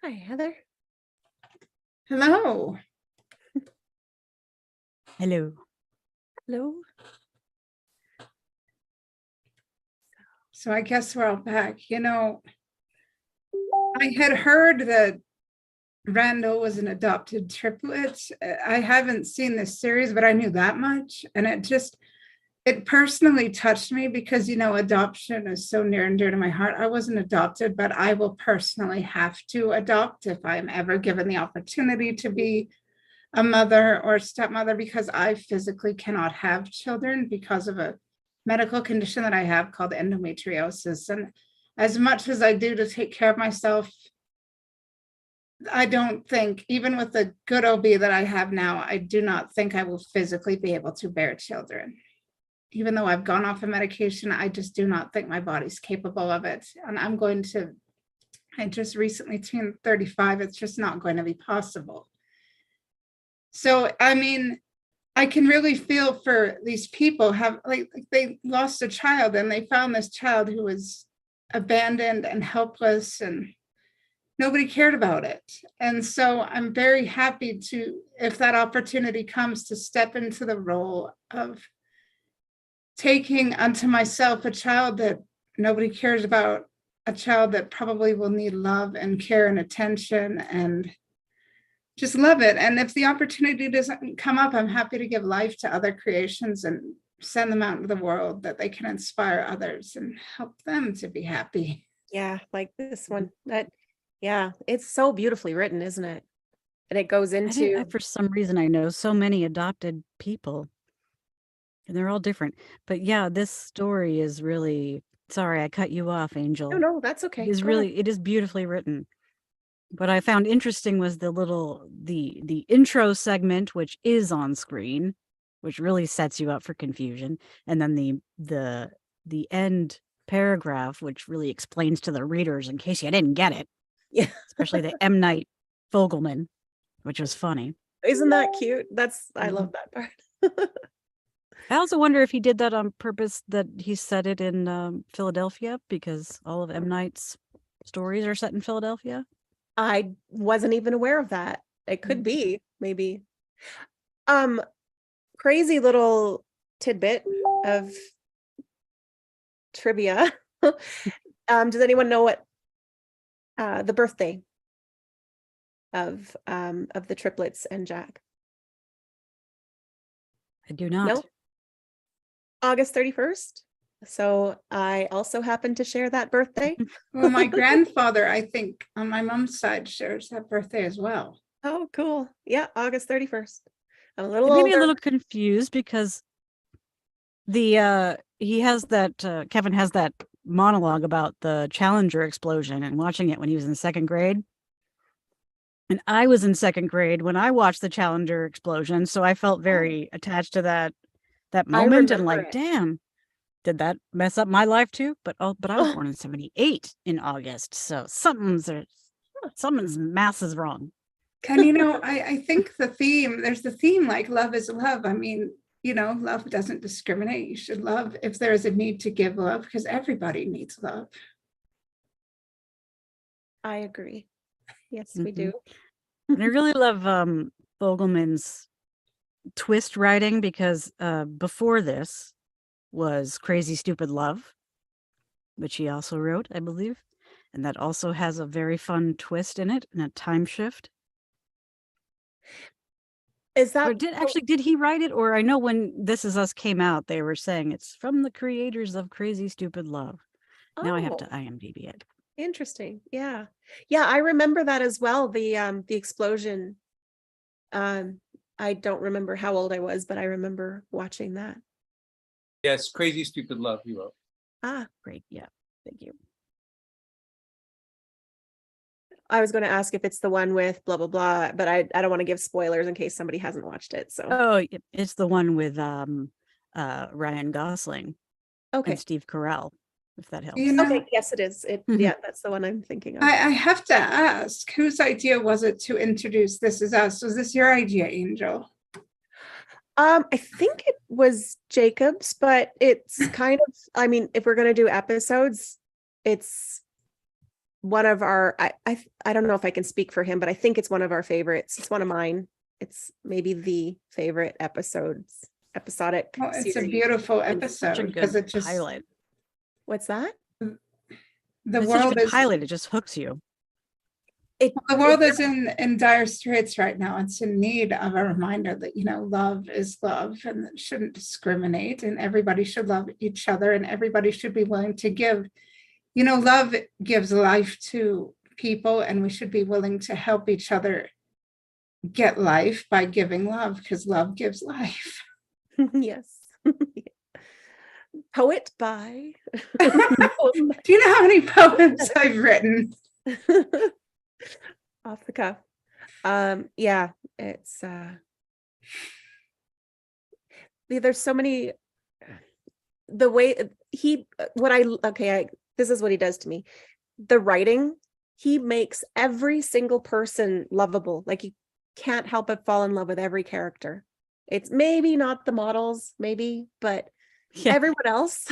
Hi, Heather. Hello. Hello. Hello. So I guess we're all back. You know, I had heard that Randall was an adopted triplet. I haven't seen this series, but I knew that much. And it personally touched me because, you know, adoption is so near and dear to my heart. I wasn't adopted, but I will personally have to adopt if I'm ever given the opportunity to be a mother or stepmother, because I physically cannot have children because of a medical condition that I have called endometriosis. And as much as I do to take care of myself, I don't think, even with the good OB that I have now, I do not think I will physically be able to bear children. Even though I've gone off of medication, I just do not think my body's capable of it. And I just recently turned 35. It's just not going to be possible. So, I mean, I can really feel for these people like they lost a child and they found this child who was abandoned and helpless and nobody cared about it. And so I'm very happy if that opportunity comes, to step into the role of taking unto myself a child that nobody cares about, a child that probably will need love and care and attention and just love it. And if the opportunity doesn't come up, I'm happy to give life to other creations and send them out into the world that they can inspire others and help them to be happy. Yeah, like this one. Yeah, it's so beautifully written, isn't it? And it goes into For some reason, I know so many adopted people, and they're all different. But yeah, this story is really, sorry, I cut you off, Angel. no, that's okay. It is Go ahead. it is beautifully written. What I found interesting was the intro segment, which is on screen, which really sets you up for confusion. And then the end paragraph, which really explains to the readers in case you didn't get it. Yeah. Especially the M. Night Fogelman, which was funny. Isn't that cute? I love that part. I also wonder if he did that on purpose, that he set it in Philadelphia, because all of M. Night's stories are set in Philadelphia. I wasn't even aware of that. It could be, maybe. Crazy little tidbit of trivia. Does anyone know what the birthday of the triplets and Jack? I do not. No? August 31st. So I also happen to share that birthday. Well, my grandfather, I think, on my mom's side shares that birthday as well. Oh, cool. Yeah, August 31st. I'm a little It made me a older. little confused because he has that Kevin has that monologue about the Challenger explosion and watching it when he was in second grade. And I was in second grade when I watched the Challenger explosion, so I felt very attached to that moment and like, damn, did that mess up my life too? But I was born in 78 in August, so something's mass is wrong. And you know, I think there's the theme, like love is love. I mean, you know, love doesn't discriminate. You should love if there is a need to give love, because everybody needs love. I agree. Yes, we do. And I really love Fogelman's twist writing, because before this was Crazy Stupid Love, which he also wrote, I believe. And that also has a very fun twist in it and a time shift. Is that did he write it? Or I know when This Is Us came out, they were saying it's from the creators of Crazy Stupid Love. Now I have to IMDb it. Interesting. Yeah. Yeah, I remember that as well. The explosion. I don't remember how old I was, but I remember watching that. Yes, Crazy Stupid Love, he wrote. Ah, Great. Yeah. Thank you. I was going to ask if it's the one with blah, blah, blah, but I don't want to give spoilers in case somebody hasn't watched it. So, oh, it's the one with Ryan Gosling and Steve Carell, if that helps. You know, okay, yes, it is. Yeah, that's the one I'm thinking of. I have to ask, whose idea was it to introduce This Is Us? Was this your idea, Angel? I think it was Jacob's, but it's kind of, I mean, if we're going to do episodes, it's one of our, I don't know if I can speak for him, but I think it's one of our favorites. It's one of mine. It's maybe the favorite episodic Well, it's a series. beautiful It's such a episode because good it just, pilot. What's that? the It's such a world good is, pilot. It just hooks you. the world is in dire straits right now. It's in need of a reminder that, you know, love is love and it shouldn't discriminate and everybody should love each other and everybody should be willing to give. You know, love gives life to people and we should be willing to help each other get life by giving love because love gives life. Yes. Poet by. Do you know how many poems I've written? Off the cuff. Yeah, it's there's so many, the way this is what he does to me. The writing, he makes every single person lovable. Like you can't help but fall in love with every character. It's maybe not the models, maybe, but Yeah. everyone else.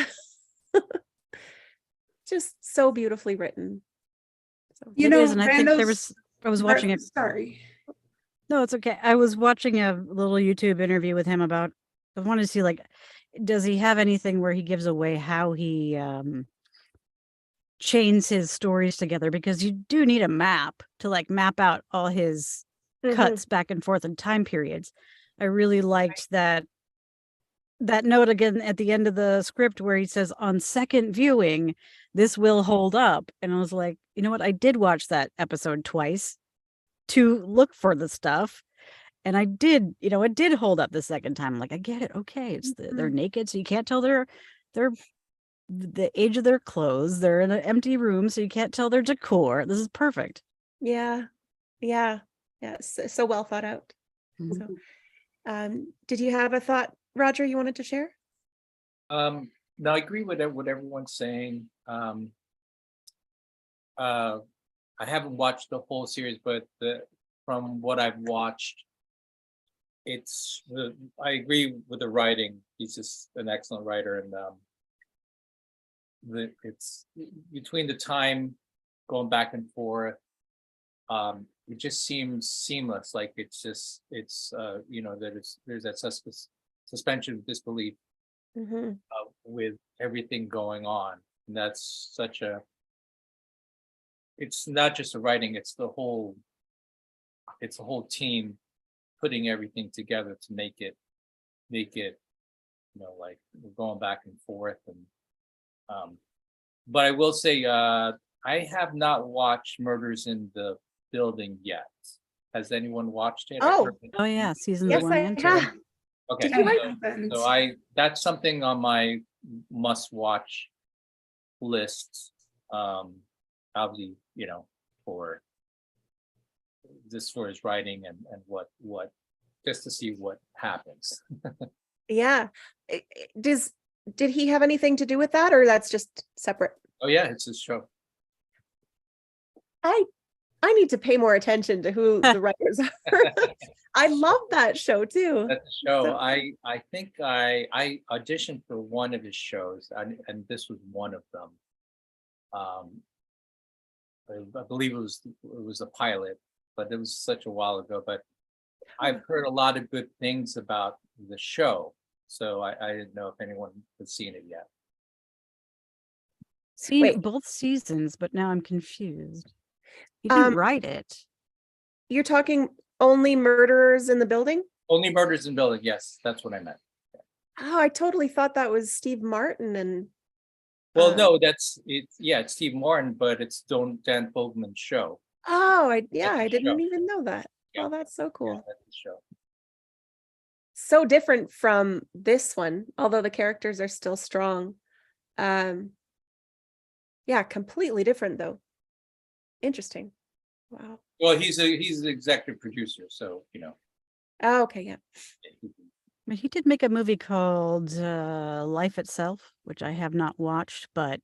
Just so beautifully written. So, You It know, is, and I think Randall's- I was watching it. Sorry. No, it's okay. I was watching a little YouTube interview with him about, I wanted to see, like, does he have anything where he gives away how he chains his stories together? Because you do need a map to like map out all his cuts back and forth in time periods. I really liked that note again at the end of the script where he says, on second viewing, this will hold up. And I was like, you know what? I did watch that episode twice to look for the stuff. And I did, you know, it did hold up the second time. I'm like, I get it. Okay. It's they're naked, so you can't tell they're the age of their clothes. They're in an empty room, so you can't tell their decor. This is perfect. Yeah. So well thought out. Mhm. So, did you have a thought, Roger, you wanted to share? No, I agree with what everyone's saying. I haven't watched the whole series, but from what I've watched, I agree with the writing. He's just an excellent writer, and it's between the time going back and forth. It just seems seamless. Like it's you know, there's that suspension of disbelief with everything going on, and that's such a. It's not just the writing; it's the whole team putting everything together to make it, you know, like we're going back and forth. And but I will say, I have not watched Murders in the Building yet. Has anyone watched it? Oh. Oh yeah, season Yes, 1 I and 2. have. Okay. Did you That like- happens. So that's something on my must-watch list. Obviously, you know, for his writing and what just to see what happens. Yeah. Did he have anything to do with that, or that's just separate? Oh yeah, it's his show. I need to pay more attention to who the writers are. I love that show too. That's a show. So- I think I auditioned for one of his shows, and this was one of them. I believe it was a pilot, but it was such a while ago. But I've heard a lot of good things about the show, so I didn't know if anyone had seen it yet. Seen Wait. both seasons, but now I'm confused. He didn't write it. You're talking only Murderers in the Building? Only Murders in the Building. Yes, that's what I meant. Oh, I totally thought that was Steve Martin and. Well, no, it's Steve Martin, but it's Dan Fogelman's show. Oh, I That's the didn't show. even know that. Yeah. Oh, that's so cool. Yeah, that's the show. So different from this one, although the characters are still strong. Yeah, completely different though. Interesting. Wow. Well, he's the executive producer, so you know. Oh, okay, yeah. But he did make a movie called Life Itself, which I have not watched, but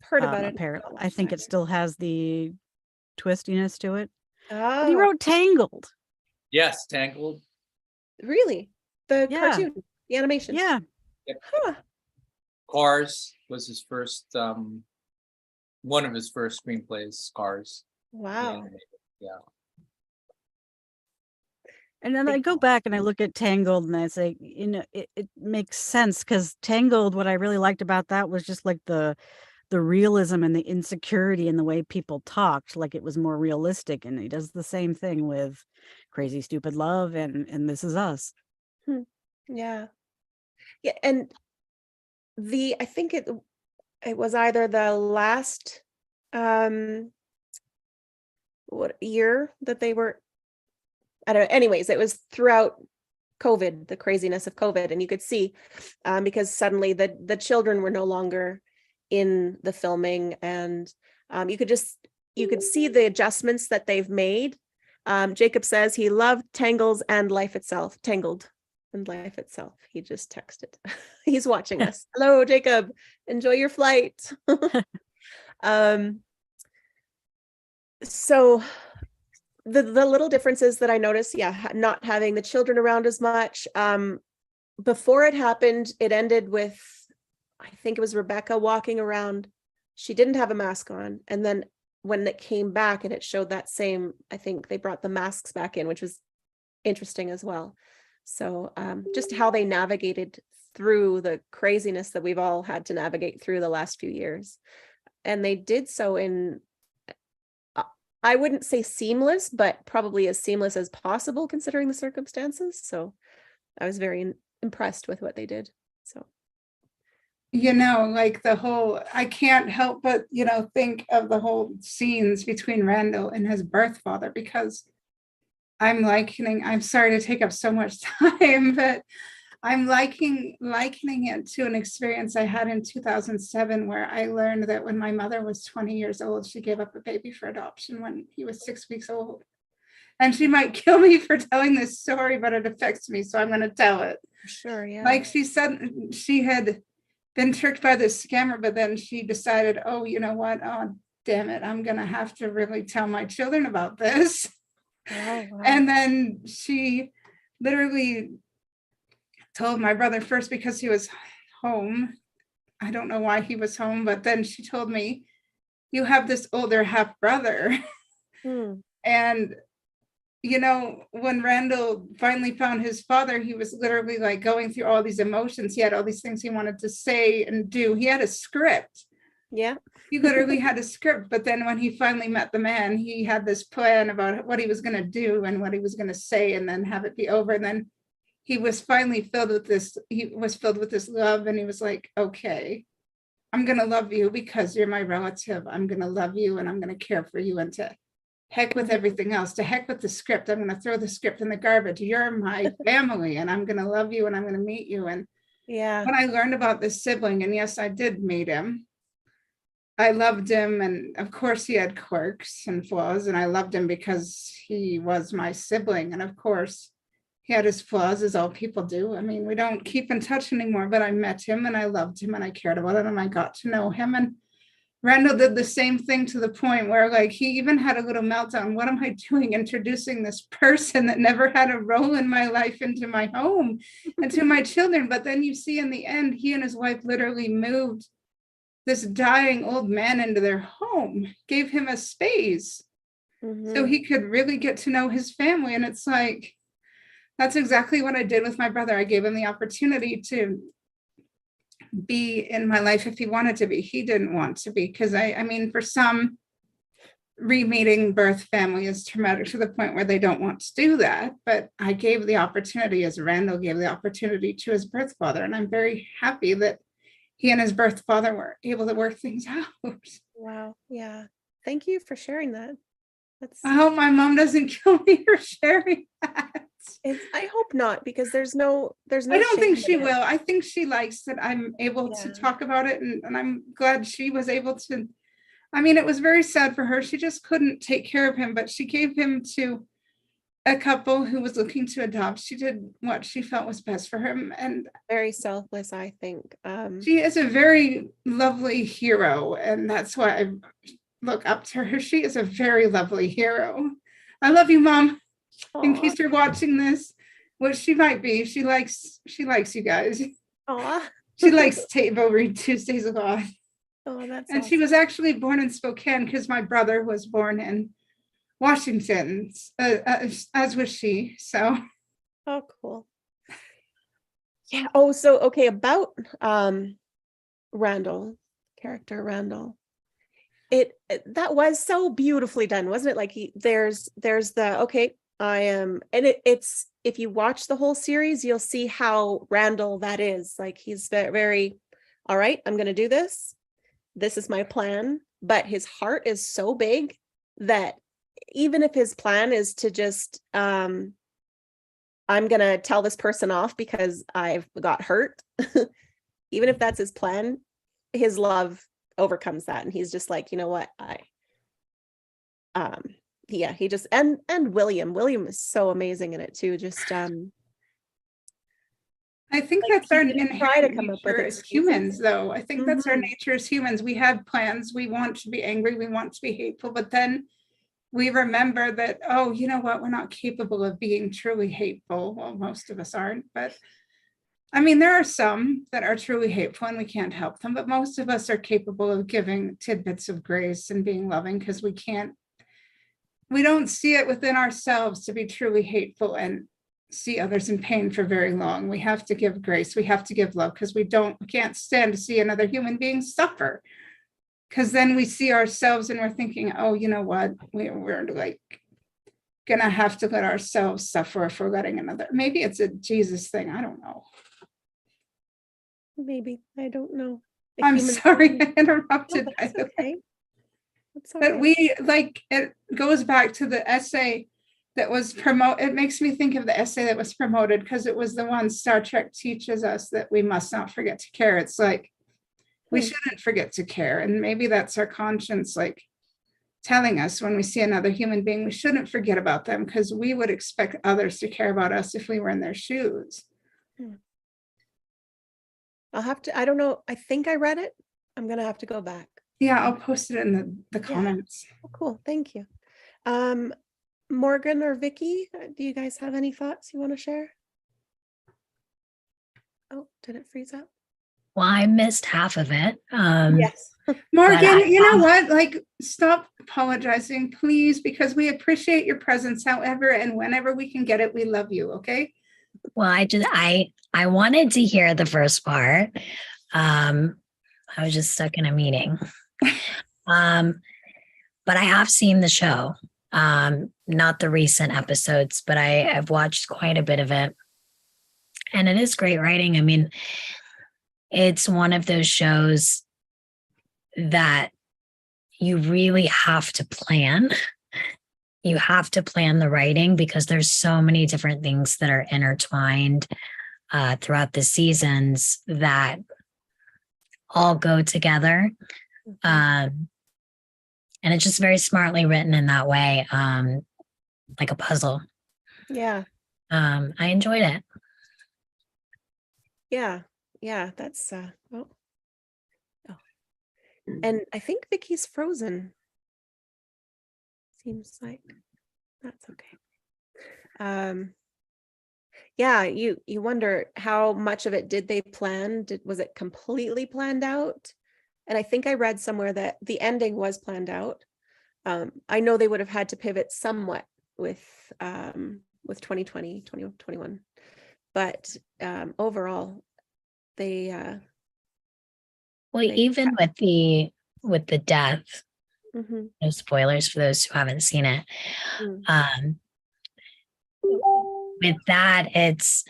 Heard about it. apparently I think it still has the twistiness to it. But Oh, he wrote Tangled. Yes, Tangled. really? The Yeah. cartoon, the animation. Yeah. Huh. Cars was his first, one of his first screenplays, Cars. the Wow. animated. Yeah. And then I go back and I look at Tangled and I say, it makes sense because Tangled, what I really liked about that was just like the realism and the insecurity in the way people talked, like it was more realistic. And he does the same thing with Crazy Stupid Love and This Is Us. Yeah. Yeah. And I think it was either the last what year that they were, I don't know. Anyways, it was throughout COVID, the craziness of COVID. And you could see because suddenly the children were no longer in the filming, and you could see the adjustments that they've made. Jacob says he loved Tangled and Life Itself. He just texted. He's watching us. Hello, Jacob. Enjoy your flight. So the little differences that I noticed, not having the children around as much. Before it happened, it ended with, I think it was Rebecca walking around. She didn't have a mask on. And then when it came back and it showed that same, I think they brought the masks back in, which was interesting as well. So just how they navigated through the craziness that we've all had to navigate through the last few years. And they did so in, I wouldn't say seamless, but probably as seamless as possible considering the circumstances. So I was very impressed with what they did. So, like the whole, I can't help but, think of the whole scenes between Randall and his birth father, because I'm sorry to take up so much time, but I'm likening it to an experience I had in 2007, where I learned that when my mother was 20 years old, she gave up a baby for adoption when he was 6 weeks old. And she might kill me for telling this story, but it affects me, so I'm going to tell it. sure, yeah. Like she said, she had been tricked by this scammer, but then she decided, oh, you know what? Oh, damn it. I'm going to have to really tell my children about this. Oh, wow. And then she literally told my brother first because he was home. I don't know why he was home, but then she told me, you have this older half brother. And, when Randall finally found his father, he was literally like going through all these emotions. He had all these things he wanted to say and do. He had a script. Yeah. He literally had a script, but then when he finally met the man, he had this plan about what he was going to do and what he was going to say and then have it be over. And then he was finally filled with this love, and he was like, okay, I'm going to love you because you're my relative. I'm going to love you and I'm going to care for you, and to heck with everything else, to heck with the script. I'm going to throw the script in the garbage. You're my family and I'm going to love you and I'm going to meet you. And Yeah. when I learned about this sibling, and yes, I did meet him, I loved him. And of course he had quirks and flaws, and I loved him because he was my sibling. And of course he had his flaws, as all people do. I mean, we don't keep in touch anymore, but I met him and I loved him and I cared about him and I got to know him. And Randall did the same thing, to the point where like he even had a little meltdown. What am I doing introducing this person that never had a role in my life into my home and to my children? But then you see in the end, he and his wife literally moved this dying old man into their home, gave him a space so he could really get to know his family. And it's like, that's exactly what I did with my brother. I gave him the opportunity to be in my life if he wanted to be. He didn't want to be, because I mean, for some, re-meeting birth family is traumatic to the point where they don't want to do that. But I gave the opportunity, as Randall gave the opportunity to his birth father. And I'm very happy that he and his birth father were able to work things out. Wow. Yeah. Thank you for sharing that. I hope my mom doesn't kill me for sharing that. I hope not, because there's no I don't think shame she in it. will. I think she likes that I'm able to talk about it, and I'm glad she was able to. I mean, it was very sad for her. She just couldn't take care of him, but she gave him to a couple who was looking to adopt. She did what she felt was best for him, and Very selfless, I think. she is a very lovely hero, and that's why I look up to her. She is a very lovely hero. I love you, Mom. In Aw. case you're watching this, Well, she might be. She likes you guys. Aw. She likes Table Read Tuesdays a lot. Oh, that's And she was actually born in Spokane because my brother was born in Washington, as was she. So, oh, cool. Yeah. Oh, so okay, about Randall, character Randall. That was so beautifully done, wasn't it? Like there's the okay, I am, and it's if you watch the whole series, you'll see how Randall that is. Like he's very, all right, I'm gonna do this. This is my plan. But his heart is so big that even if his plan is to just I'm gonna tell this person off because I've got hurt, even if that's his plan, his love overcomes that, and he's just like, you know what, yeah, he just and William is so amazing in it too. Just I think like, that's our he didn't try to inherent come up nature with as excuses. humans, though. I think that's our Mhm. nature as humans. We have plans. We want to be angry. We want to be hateful, but then we remember that, oh, you know what? We're not capable of being truly hateful. Well, most of us aren't, but I mean, there are some that are truly hateful and we can't help them, but most of us are capable of giving tidbits of grace and being loving because we don't see it within ourselves to be truly hateful and see others in pain for very long. We have to give grace. We have to give love because we can't stand to see another human being suffer. Because then we see ourselves and we're thinking, oh, you know what? We're like gonna have to let ourselves suffer if we're letting another. Maybe it's a Jesus thing. I don't know. Maybe, I don't know. A I'm human sorry being. I interrupted. No, that's okay. That's all But right. we like it goes back to the essay that was promoted. It makes me think of the essay that was promoted because it was the one Star Trek teaches us that we must not forget to care. It's like we shouldn't forget to care. And maybe that's our conscience like telling us when we see another human being, we shouldn't forget about them because we would expect others to care about us if we were in their shoes. I'll have to, I don't know, I think I read it. I'm gonna have to go back. Yeah, I'll post it in the Yeah. comments. Oh, cool, thank you. Morgan or Vicky, do you guys have any thoughts you want to share? Oh, did it freeze up? Well, I missed half of it. Yes. Morgan, I you know what? Like, stop apologizing, please, because we appreciate your presence. However, and whenever we can get it, we love you. Okay. Well, I wanted to hear the first part. I was just stuck in a meeting. But I have seen the show. Not the recent episodes, but I've watched quite a bit of it. And it is great writing. I mean, it's one of those shows that you really have to plan. You have to plan the writing because there's so many different things that are intertwined throughout the seasons that all go together. And it's just very smartly written in that way, like a puzzle. Yeah. I enjoyed it. Yeah. That's oh. And I think Vicky's frozen. Seems like that's okay. Yeah, you wonder how much of it did they plan? Was it completely planned out? And I think I read somewhere that the ending was planned out. I know they would have had to pivot somewhat with 2020, 2021. But overall, they Well, even with the death, mhm. no spoilers for those who haven't seen it. With that, it's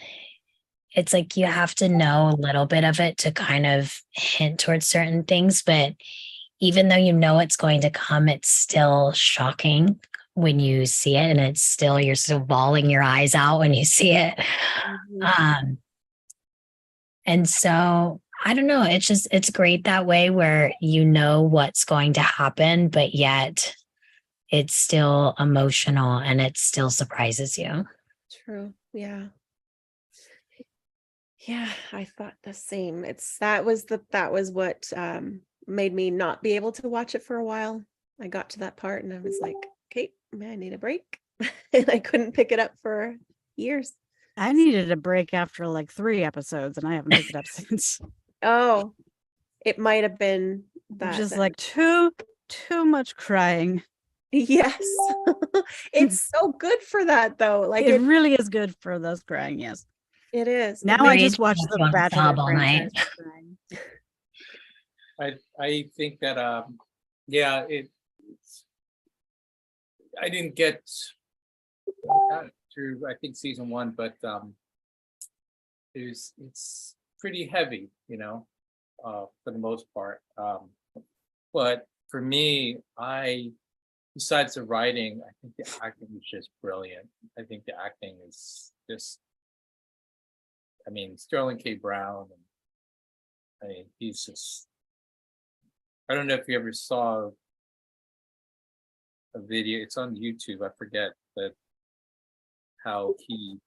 like you have to know a little bit of it to kind of hint towards certain things, but even though you know it's going to come, it's still shocking when you see it, and you're still bawling your eyes out when you see it. And so I don't know, it's great that way where you know what's going to happen, but yet it's still emotional and it still surprises you. True. Yeah. Yeah, I thought the same. That was what made me not be able to watch it for a while. I got to that part and I was like, okay, I need a break. And I couldn't pick it up for years. I needed a break after like 3 episodes, and I haven't picked it up since. Oh, it might have been that. Just then. like too much crying. Yes. It's so good for that though. Like It really is good for those crying. Yes. it is. It Now I makes- just watched Makes the you wanna Bachelor sob all night. franchise for crying. I think that yeah, I didn't get through I think season 1, but it's pretty heavy, for the most part. But for me, besides the writing, I think the acting was just brilliant. I think the acting is just, I mean, Sterling K. Brown, I mean, he's just, I don't know if you ever saw a video, it's on YouTube, I forget, but how he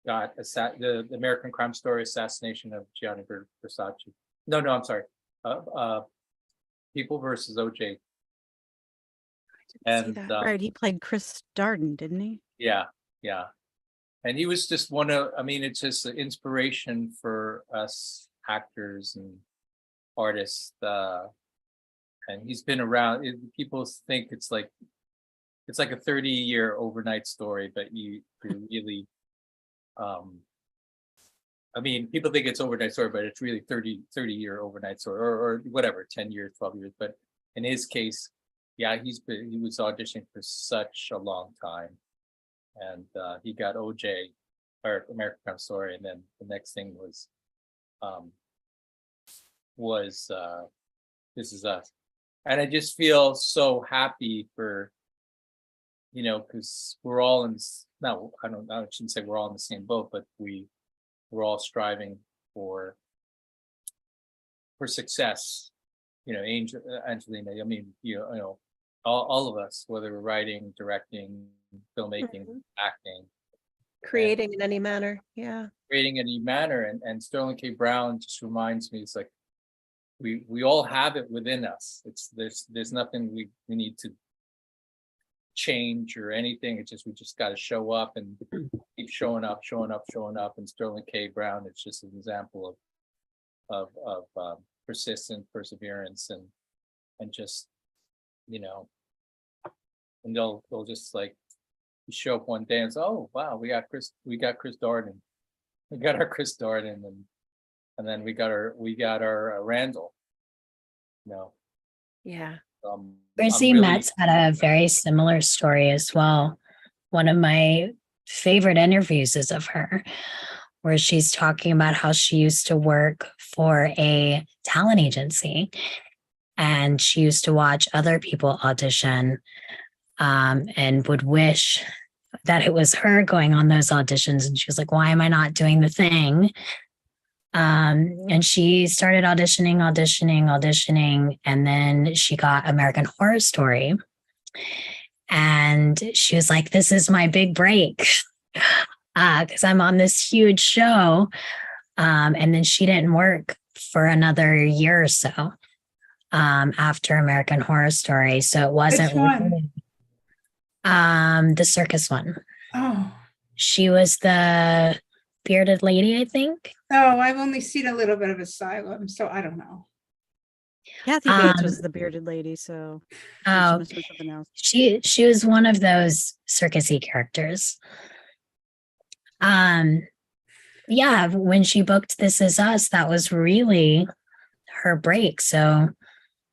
got the American Crime Story assassination of Gianni Versace. No, I'm sorry. People versus OJ. And Right, he played Chris Darden, didn't he? yeah. And he was just it's just an inspiration for us actors and artists. And he's been around. People think it's like a 30-year overnight story, but you really, people think it's overnight story, but it's really 30-year overnight story, or whatever, 10 years, 12 years. But in his case, yeah, he was auditioning for such a long time, and he got OJ or American Crime Story, and then the next thing was This Is Us, and I just feel so happy for, because we're all in. No, I shouldn't say we're all in the same boat, but we're all striving for success. Angelina. I mean, all of us, whether we're writing, directing, filmmaking, acting, creating in any manner. Yeah. creating in any manner. And Sterling K. Brown just reminds me, it's like we all have it within us. There's nothing we need to change or anything. It's just we just got to show up and keep showing up. And Sterling K. Brown is just an example of persistent perseverance and just and they'll just like show up one day and say, oh wow, we got Chris Darden, our Chris Darden, and then we got our Randall. Yeah. Chrissy really- Metz had a very similar story as well. One of my favorite interviews is of her, where she's talking about how she used to work for a talent agency, and she used to watch other people audition, and would wish that it was her going on those auditions. And she was like, why am I not doing the thing? And she started auditioning. And then she got American Horror Story. And she was like, this is my big break, because I'm on this huge show. And then she didn't work for another year or so after American Horror Story. So it wasn't Which one? really, the circus one. Oh, She was the bearded lady, I think. no, I've only seen a little bit of Asylum, so I don't know. Kathy Bates Um, was the bearded lady, so she Oh, must have been something else. she was one of those circusy characters. Yeah, when she booked This Is Us, that was really her break. So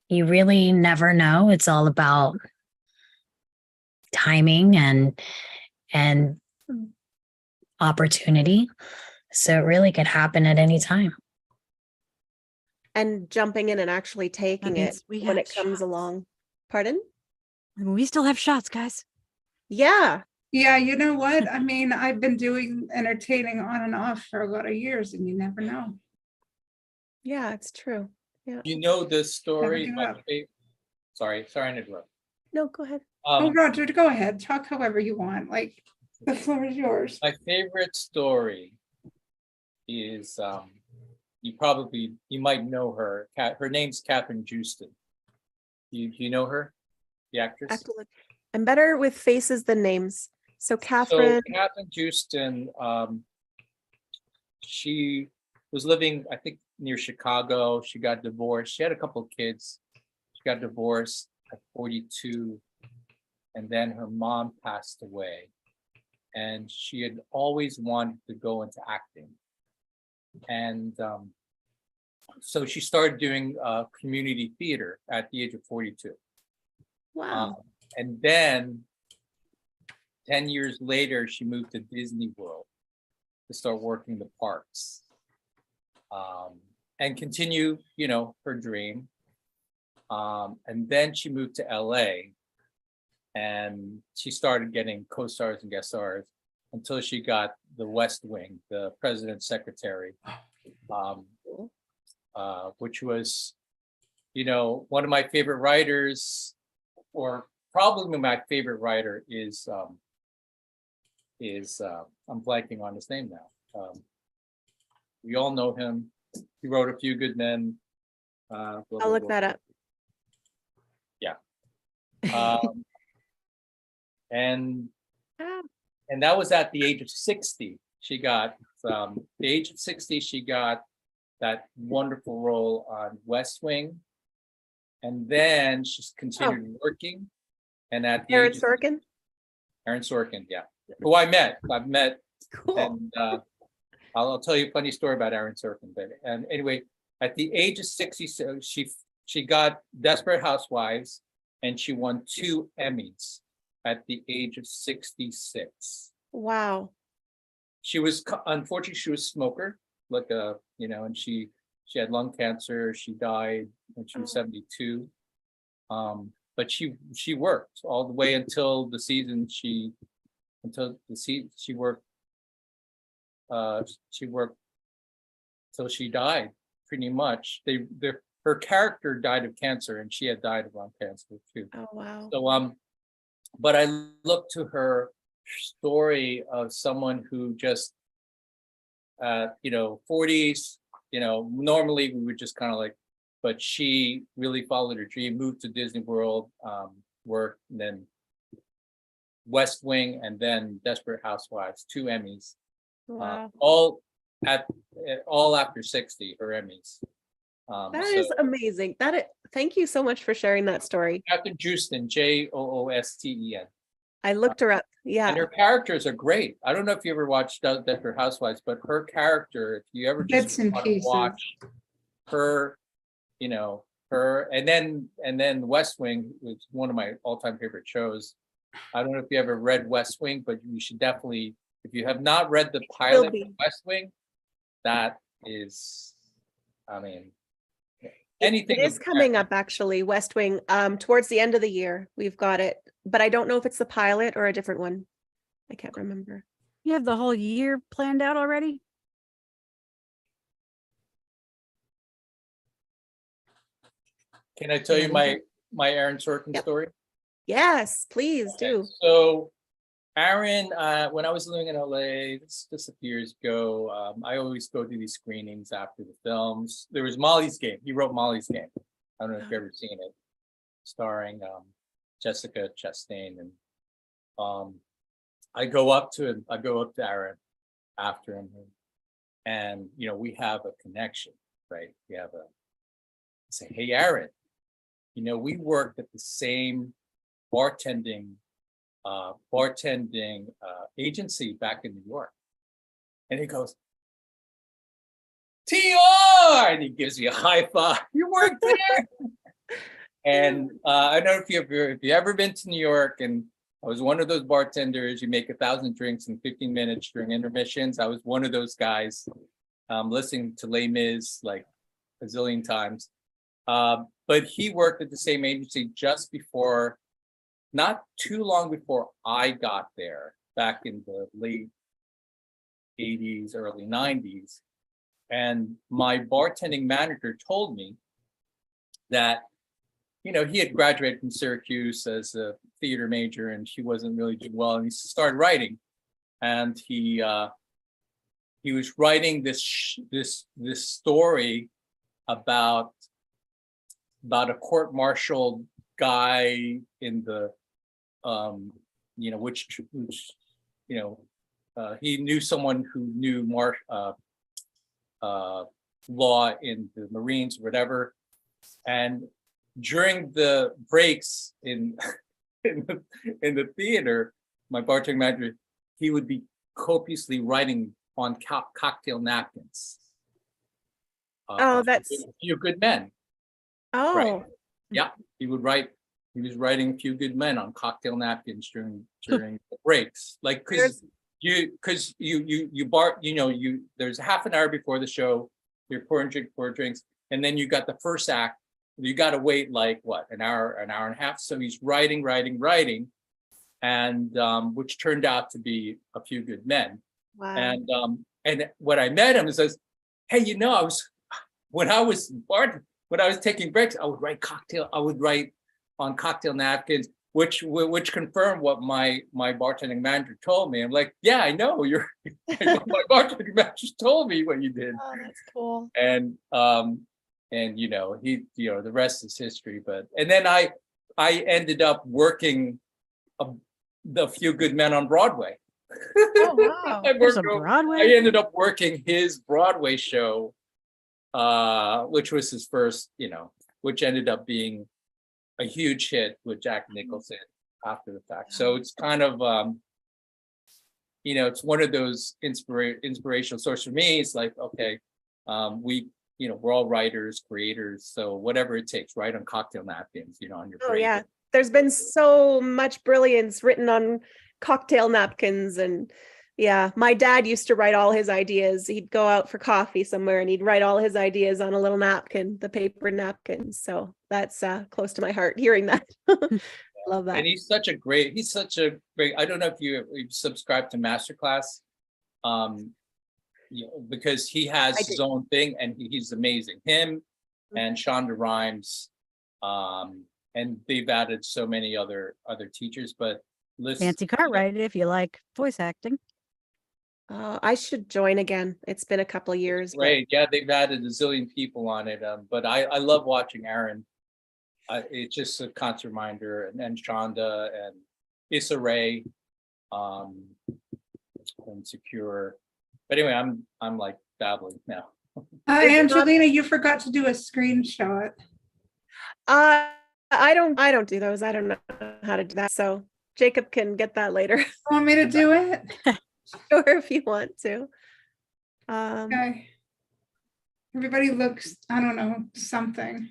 you really never know. It's all about timing and opportunity. So it really could happen at any time. And jumping in and actually taking it means we when got it comes shots. along. Pardon? I mean, we still have shots, guys. Yeah. Yeah, you know what? I mean, I've been doing entertaining on and off for a lot of years, and you never know. Yeah, it's true. Yeah. the story. give up. Sorry to interrupt. No, go ahead. Oh, Roger, go ahead. Talk however you want. Like, the floor is yours. My favorite story is you might know her. Her name's Catherine Houston. Do you know her, the actress? I have to look. I'm better with faces than names. So Catherine. So Catherine Houston she was living, I think, near Chicago. She got divorced. She had a couple of kids. She got divorced at 42, and then her mom passed away. And she had always wanted to go into acting. And so she started doing community theater at the age of 42. Wow. And then 10 years later, she moved to Disney World to start working the parks and continue, you know, her dream. And then she moved to LA and she started getting co-stars and guest stars until she got the West Wing, the president's secretary, which was, you know, one of my favorite writers, or probably my favorite writer is I'm blanking on his name now. We all know him. He wrote A Few Good Men. I'll look that up. Yeah. And that was at the age of 60. She got the age of 60. She got that wonderful role on West Wing, and then she's continued working. And at the Aaron age of, Sorkin. Aaron Sorkin, yeah, who I've met, Cool. and I'll tell you a funny story about Aaron Sorkin. But and anyway, at the age of 60, so she got Desperate Housewives, and she won 2 Emmys at the age of 66. Wow. She was, unfortunately, she was a smoker, like you know, and she had lung cancer. She died when she was 72. But she worked all the way until the season. She worked till she died, pretty much. Her character died of cancer, and she had died of lung cancer too. Oh wow. So but I look to her story of someone who just you know, 40s, you know, normally we would just kind of like, but she really followed her dream, moved to Disney World, worked, and then West Wing, and then Desperate Housewives, 2 Emmys. Wow. All after 60, her Emmys. That is amazing. Thank you so much for sharing that story. Catherine Joosten, Joosten. I looked her up. Yeah. And her characters are great. I don't know if you ever watched Desperate Housewives, but her character, if you ever just want to watch her, you know, her, and then West Wing was one of my all-time favorite shows. I don't know if you ever read West Wing, but you should definitely, if you have not read the pilot of West Wing, that is, I mean, anything. It is coming up, actually, West Wing, towards the end of the year. We've got it, but I don't know if it's the pilot or a different one. I can't remember. You have the whole year planned out already? Can I tell you my Aaron Sorkin story? Yes, please do. So Aaron, when I was living in LA, just a few years ago, I always go to these screenings after the films. There was Molly's Game. He wrote Molly's Game. I don't know if you've ever seen it, starring Jessica Chastain. And I go up to Aaron after him, and you know, we have a connection, right? I say, hey Aaron, you know, we worked at the same bartending agency back in New York. And he goes, TR, and he gives me a high five. You worked there. And I don't know if you've ever been to New York, and I was one of those bartenders. You make 1,000 drinks in 15 minutes during intermissions. I was one of those guys, listening to Les Mis like a zillion times. But he worked at the same agency just before, not too long before I got there, back in the late 80s, early 90s. And my bartending manager told me that, you know, he had graduated from Syracuse as a theater major, and she wasn't really doing well, and he started writing. And he was writing this story about a court-martialed guy in the you know, which you know, he knew someone who knew law in the Marines, whatever. And during the breaks in in the theater, my bartending manager, he would be copiously writing on cocktail napkins. Oh, that's A Few Good Men. oh. Yeah, he would write. He was writing A Few Good Men on cocktail napkins during the breaks, like because you there's half an hour before the show, you're pouring drinks, and then you got the first act. You got to wait like what, an hour and a half. So he's writing, and which turned out to be A Few Good Men. Wow. And when I met him, he says, "Hey, when I was taking breaks, I would write on cocktail napkins, which confirmed what my bartending manager told me." I'm like, "Yeah, I know. My bartending manager told me what you did." Oh, that's cool. And the rest is history. And then I ended up working The Few Good Men on Broadway. Oh, wow. There's a Broadway? I ended up working his Broadway show, which was his first, which ended up being a huge hit with Jack Nicholson after the fact. So it's kind of, it's one of those inspirational sources for me. It's like, okay, we're all writers, creators, so whatever it takes, write on cocktail napkins, on your Oh break. yeah. There's been so much brilliance written on cocktail napkins, and yeah, my dad used to write all his ideas. He'd go out for coffee somewhere and he'd write all his ideas on a little napkin, the paper napkin. So that's close to my heart hearing that. Love that. And he's such a great, I don't know if you subscribe to Masterclass, because he has his own thing and he's amazing. Him and Shonda Rhimes, and they've added so many other teachers, but Fancy Cartwright if you like voice acting. I should join again. It's been a couple of years. Right. Yeah, they've added a zillion people on it. But I love watching Aaron. It's just a constant reminder, and Shonda and Issa Rae, and Secure. But anyway, I'm like babbling now. Angelina, you forgot to do a screenshot. I don't do those. I don't know how to do that. So Jacob can get that later. Want me to do it? Sure, if you want to. Okay. Everybody looks, I don't know, something.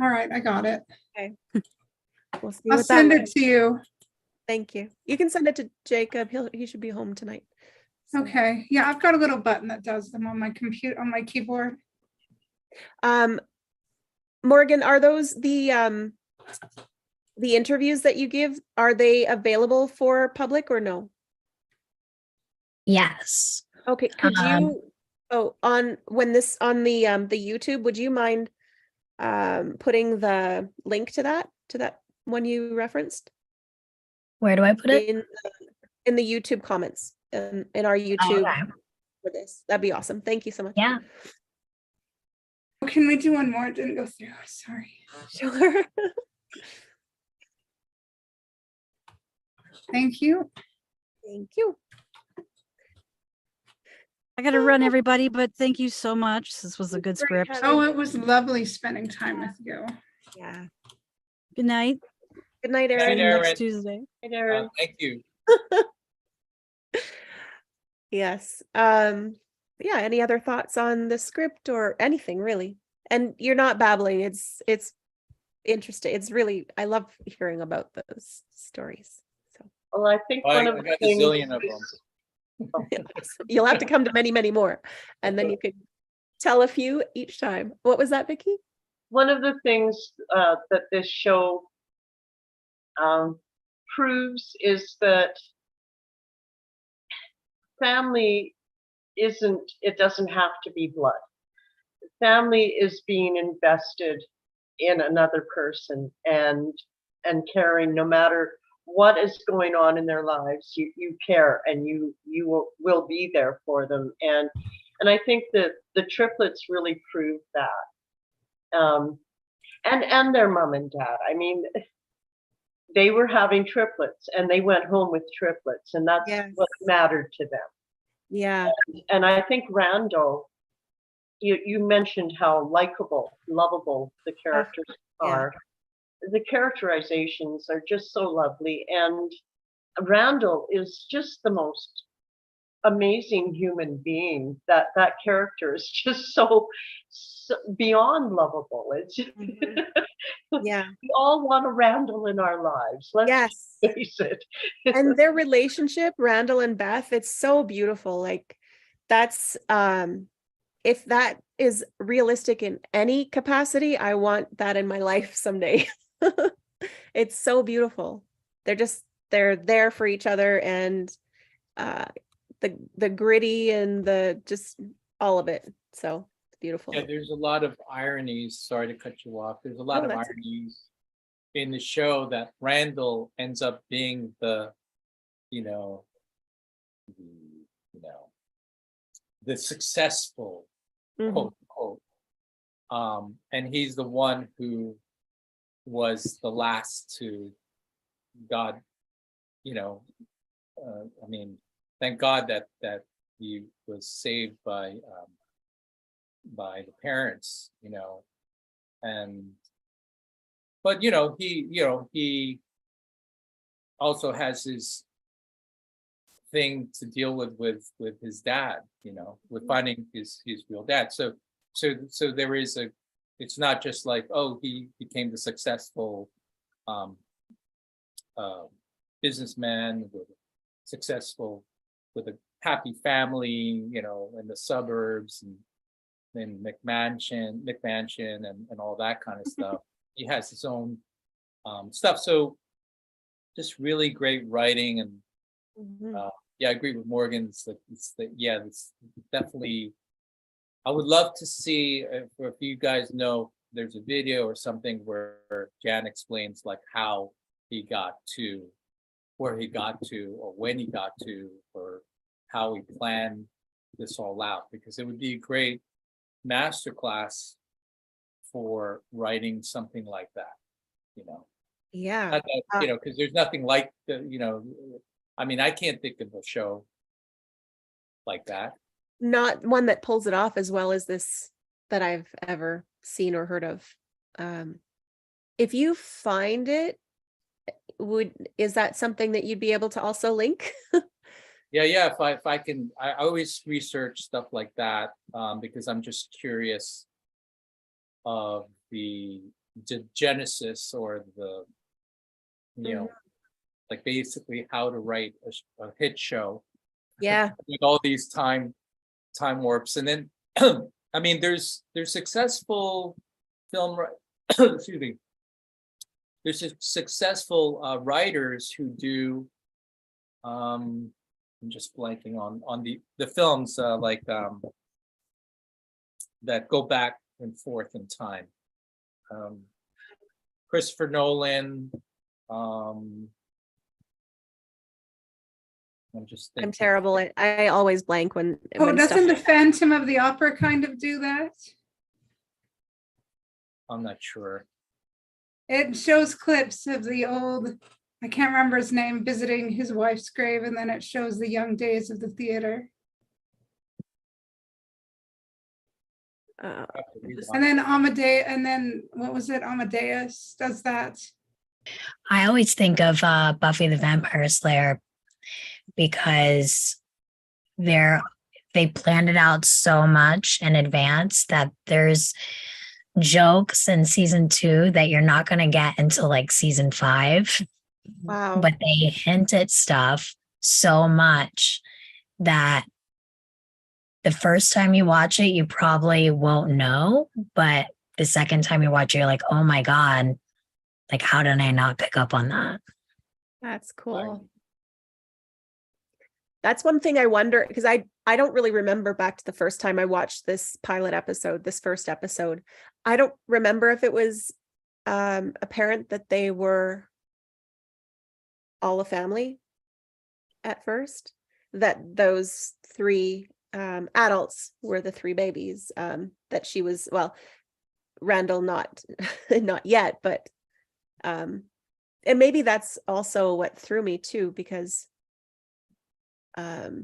All right, I got it. Okay. We'll see I'll what send that it to you. Thank you. You can send it to Jacob. He should be home tonight. So, Okay. Yeah, I've got a little button that does them on my computer, on my keyboard. Morgan, are those the interviews that you give? Are they available for public or no? Yes. Okay. Could you on the YouTube, would you mind putting the link to that one you referenced? Where do I put it? In the YouTube comments, in our YouTube Okay. for this. That'd be awesome. Thank you so much. Yeah. Can we do one more? It didn't go through. Sorry. Sure. Thank you. Thank you. I got to run, everybody, but thank you so much. This was a good script. Oh, it was lovely spending time with you. Yeah. Good night. Good night, Good See Erin. you night, Erin. next Tuesday. Hey, Darren. Thank you. Yes. Yeah, any other thoughts on the script or anything really? And you're not babbling. It's interesting. It's really, I love hearing about those stories. So Well, I think I one of got the a things zillion of them. you'll have to come to many, many more, and then you can tell a few each time. What was that, Vicky? one of the things that this show proves is that family it doesn't have to be blood. Family is being invested in another person and caring no matter what is going on in their lives. You care and you will be there for them. And I think that the triplets really prove that. And their mom and dad. I mean, they were having triplets and they went home with triplets, and that's Yes. what mattered to them. Yeah. And I think Randall, you mentioned how likable, lovable the characters yeah. are. The characterizations are just so lovely, and Randall is just the most amazing human being. That character is just so beyond lovable. It's Yeah. we all want a Randall in our lives. Let's Yes. face it. And their relationship, Randall and Beth, it's so beautiful. Like that's if that is realistic in any capacity, I want that in my life someday. It's so beautiful. They're there for each other, and the gritty and the just all of it. So beautiful. Yeah, there's a lot of ironies. Sorry to cut you off. There's a lot No, of that's ironies in the show that Randall ends up being the, the successful, Mhm. quote unquote. And he's the one who was the last to God, I mean, thank God that he was saved by the parents, and but he also has his thing to deal with his dad, with finding his real dad. So there is it's not just like, oh, he became the successful businessman with a happy family, in the suburbs and McMansion and all that kind of stuff. He has his own stuff. So just really great writing, and Mhm. yeah, I agree with Morgan. It's definitely. I would love to see if you guys know, there's a video or something where Jan explains like how he got to where he got to, or when he got to, or how he planned this all out, because it would be a great masterclass for writing something like that, Yeah. Not that, because there's nothing like I mean, I can't think of a show like that. Not one that pulls it off as well as this that I've ever seen or heard of. If you find it, is that something that you'd be able to also link? Yeah. If I can, I always research stuff like that, because I'm just curious of the genesis, or the, like basically how to write a hit show. Yeah. With all these time warps, and then I mean, there's successful film excuse me. There's successful writers who do. I'm just blanking on the films like that go back and forth in time. Christopher Nolan. I'm just thinking. I'm terrible. I always blank when. Oh, when doesn't the stuff. Phantom of the Opera kind of do that? I'm not sure. It shows clips of the old, I can't remember his name, visiting his wife's grave, and then it shows the young days of the theater. And then Amadeus, and then what was it? Amadeus does that. I always think of Buffy the Vampire Slayer, because they planned it out so much in advance that there's jokes in season 2 that you're not going to get until like season 5. Wow. But they hint at stuff so much that the first time you watch it, you probably won't know. But the second time you watch it, you're like, oh my God, like, how did I not pick up on that? That's cool. That's one thing I wonder, because I don't really remember back to the first time I watched this first episode. I don't remember if it was apparent that they were all a family at first, that those 3 adults were the 3 babies, that she was, well, Randall not yet, but and maybe that's also what threw me too, because the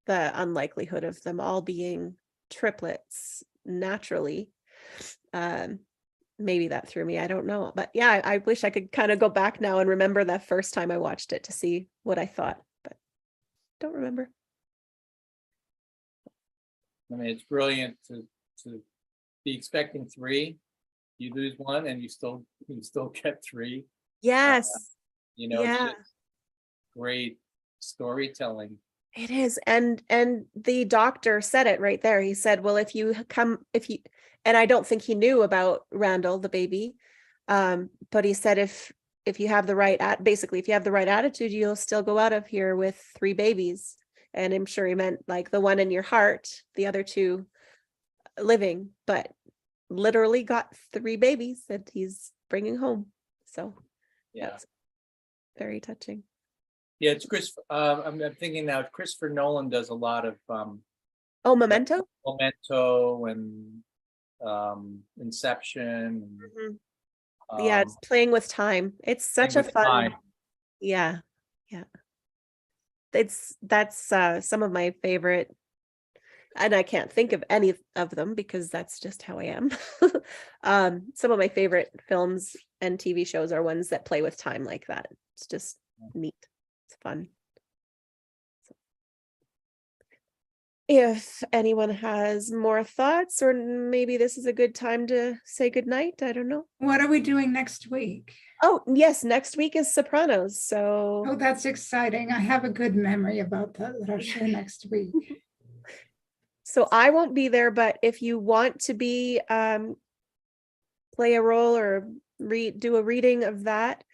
unlikelihood of them all being triplets naturally, maybe that threw me. I don't know, but yeah, I wish I could kind of go back now and remember the first time I watched it to see what I thought, but don't remember. I mean, it's brilliant to be expecting 3. You lose 1 and you still get 3. Yes. You know, Yeah. it's just great storytelling. It is. And the doctor said it right there. He said, well, and I don't think he knew about Randall, the baby. But he said, if you have the right, basically, if you have the right attitude, you'll still go out of here with 3 babies. And I'm sure he meant like the one in your heart, the other 2 living, but literally got 3 babies that he's bringing home. So Yeah. that's very touching. Yeah, it's Chris. I'm thinking now. Christopher Nolan does a lot of Memento. Memento and Inception. Yeah, it's Playing with Time. It's such a fun. Time. Yeah, yeah. That's some of my favorite, and I can't think of any of them because that's just how I am. Some of my favorite films and TV shows are ones that play with time like that. It's just neat. It's fun. So, if anyone has more thoughts, or maybe this is a good time to say goodnight, I don't know. What are we doing next week? Oh, yes, next week is Sopranos. So Oh, that's exciting. I have a good memory about that I'll share next week. So I won't be there, but if you want to be play a role or do a reading of that,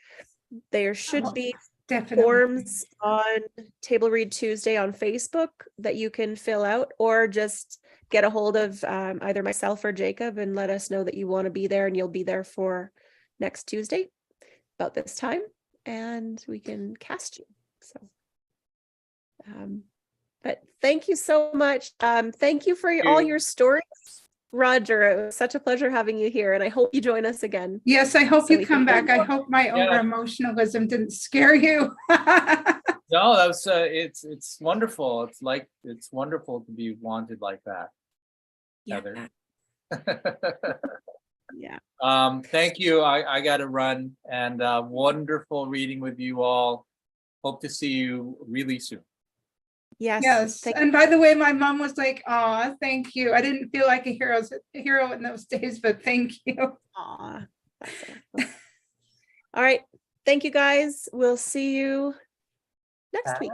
there should be Definitely. forms on Table Read Tuesday on Facebook that you can fill out, or just get a hold of either myself or Jacob and let us know that you want to be there, and you'll be there for next Tuesday about this time, and we can cast you. So but thank you so much. Thank you for all your stories, Roger. It was such a pleasure having you here, and I hope you join us again. Yes, I hope So you we come can- back. I hope my over emotionalism didn't scare you. No, that was it's wonderful. It's wonderful to be wanted like that, Heather. Yeah. Thank you. I got to run, and wonderful reading with you all. Hope to see you really soon. Yes. Yes. And by the way, my mom was like, "Aw, thank you. I didn't feel like a hero in those days, but thank you." Aw, that's awesome. All right. Thank you, guys. We'll see you next week.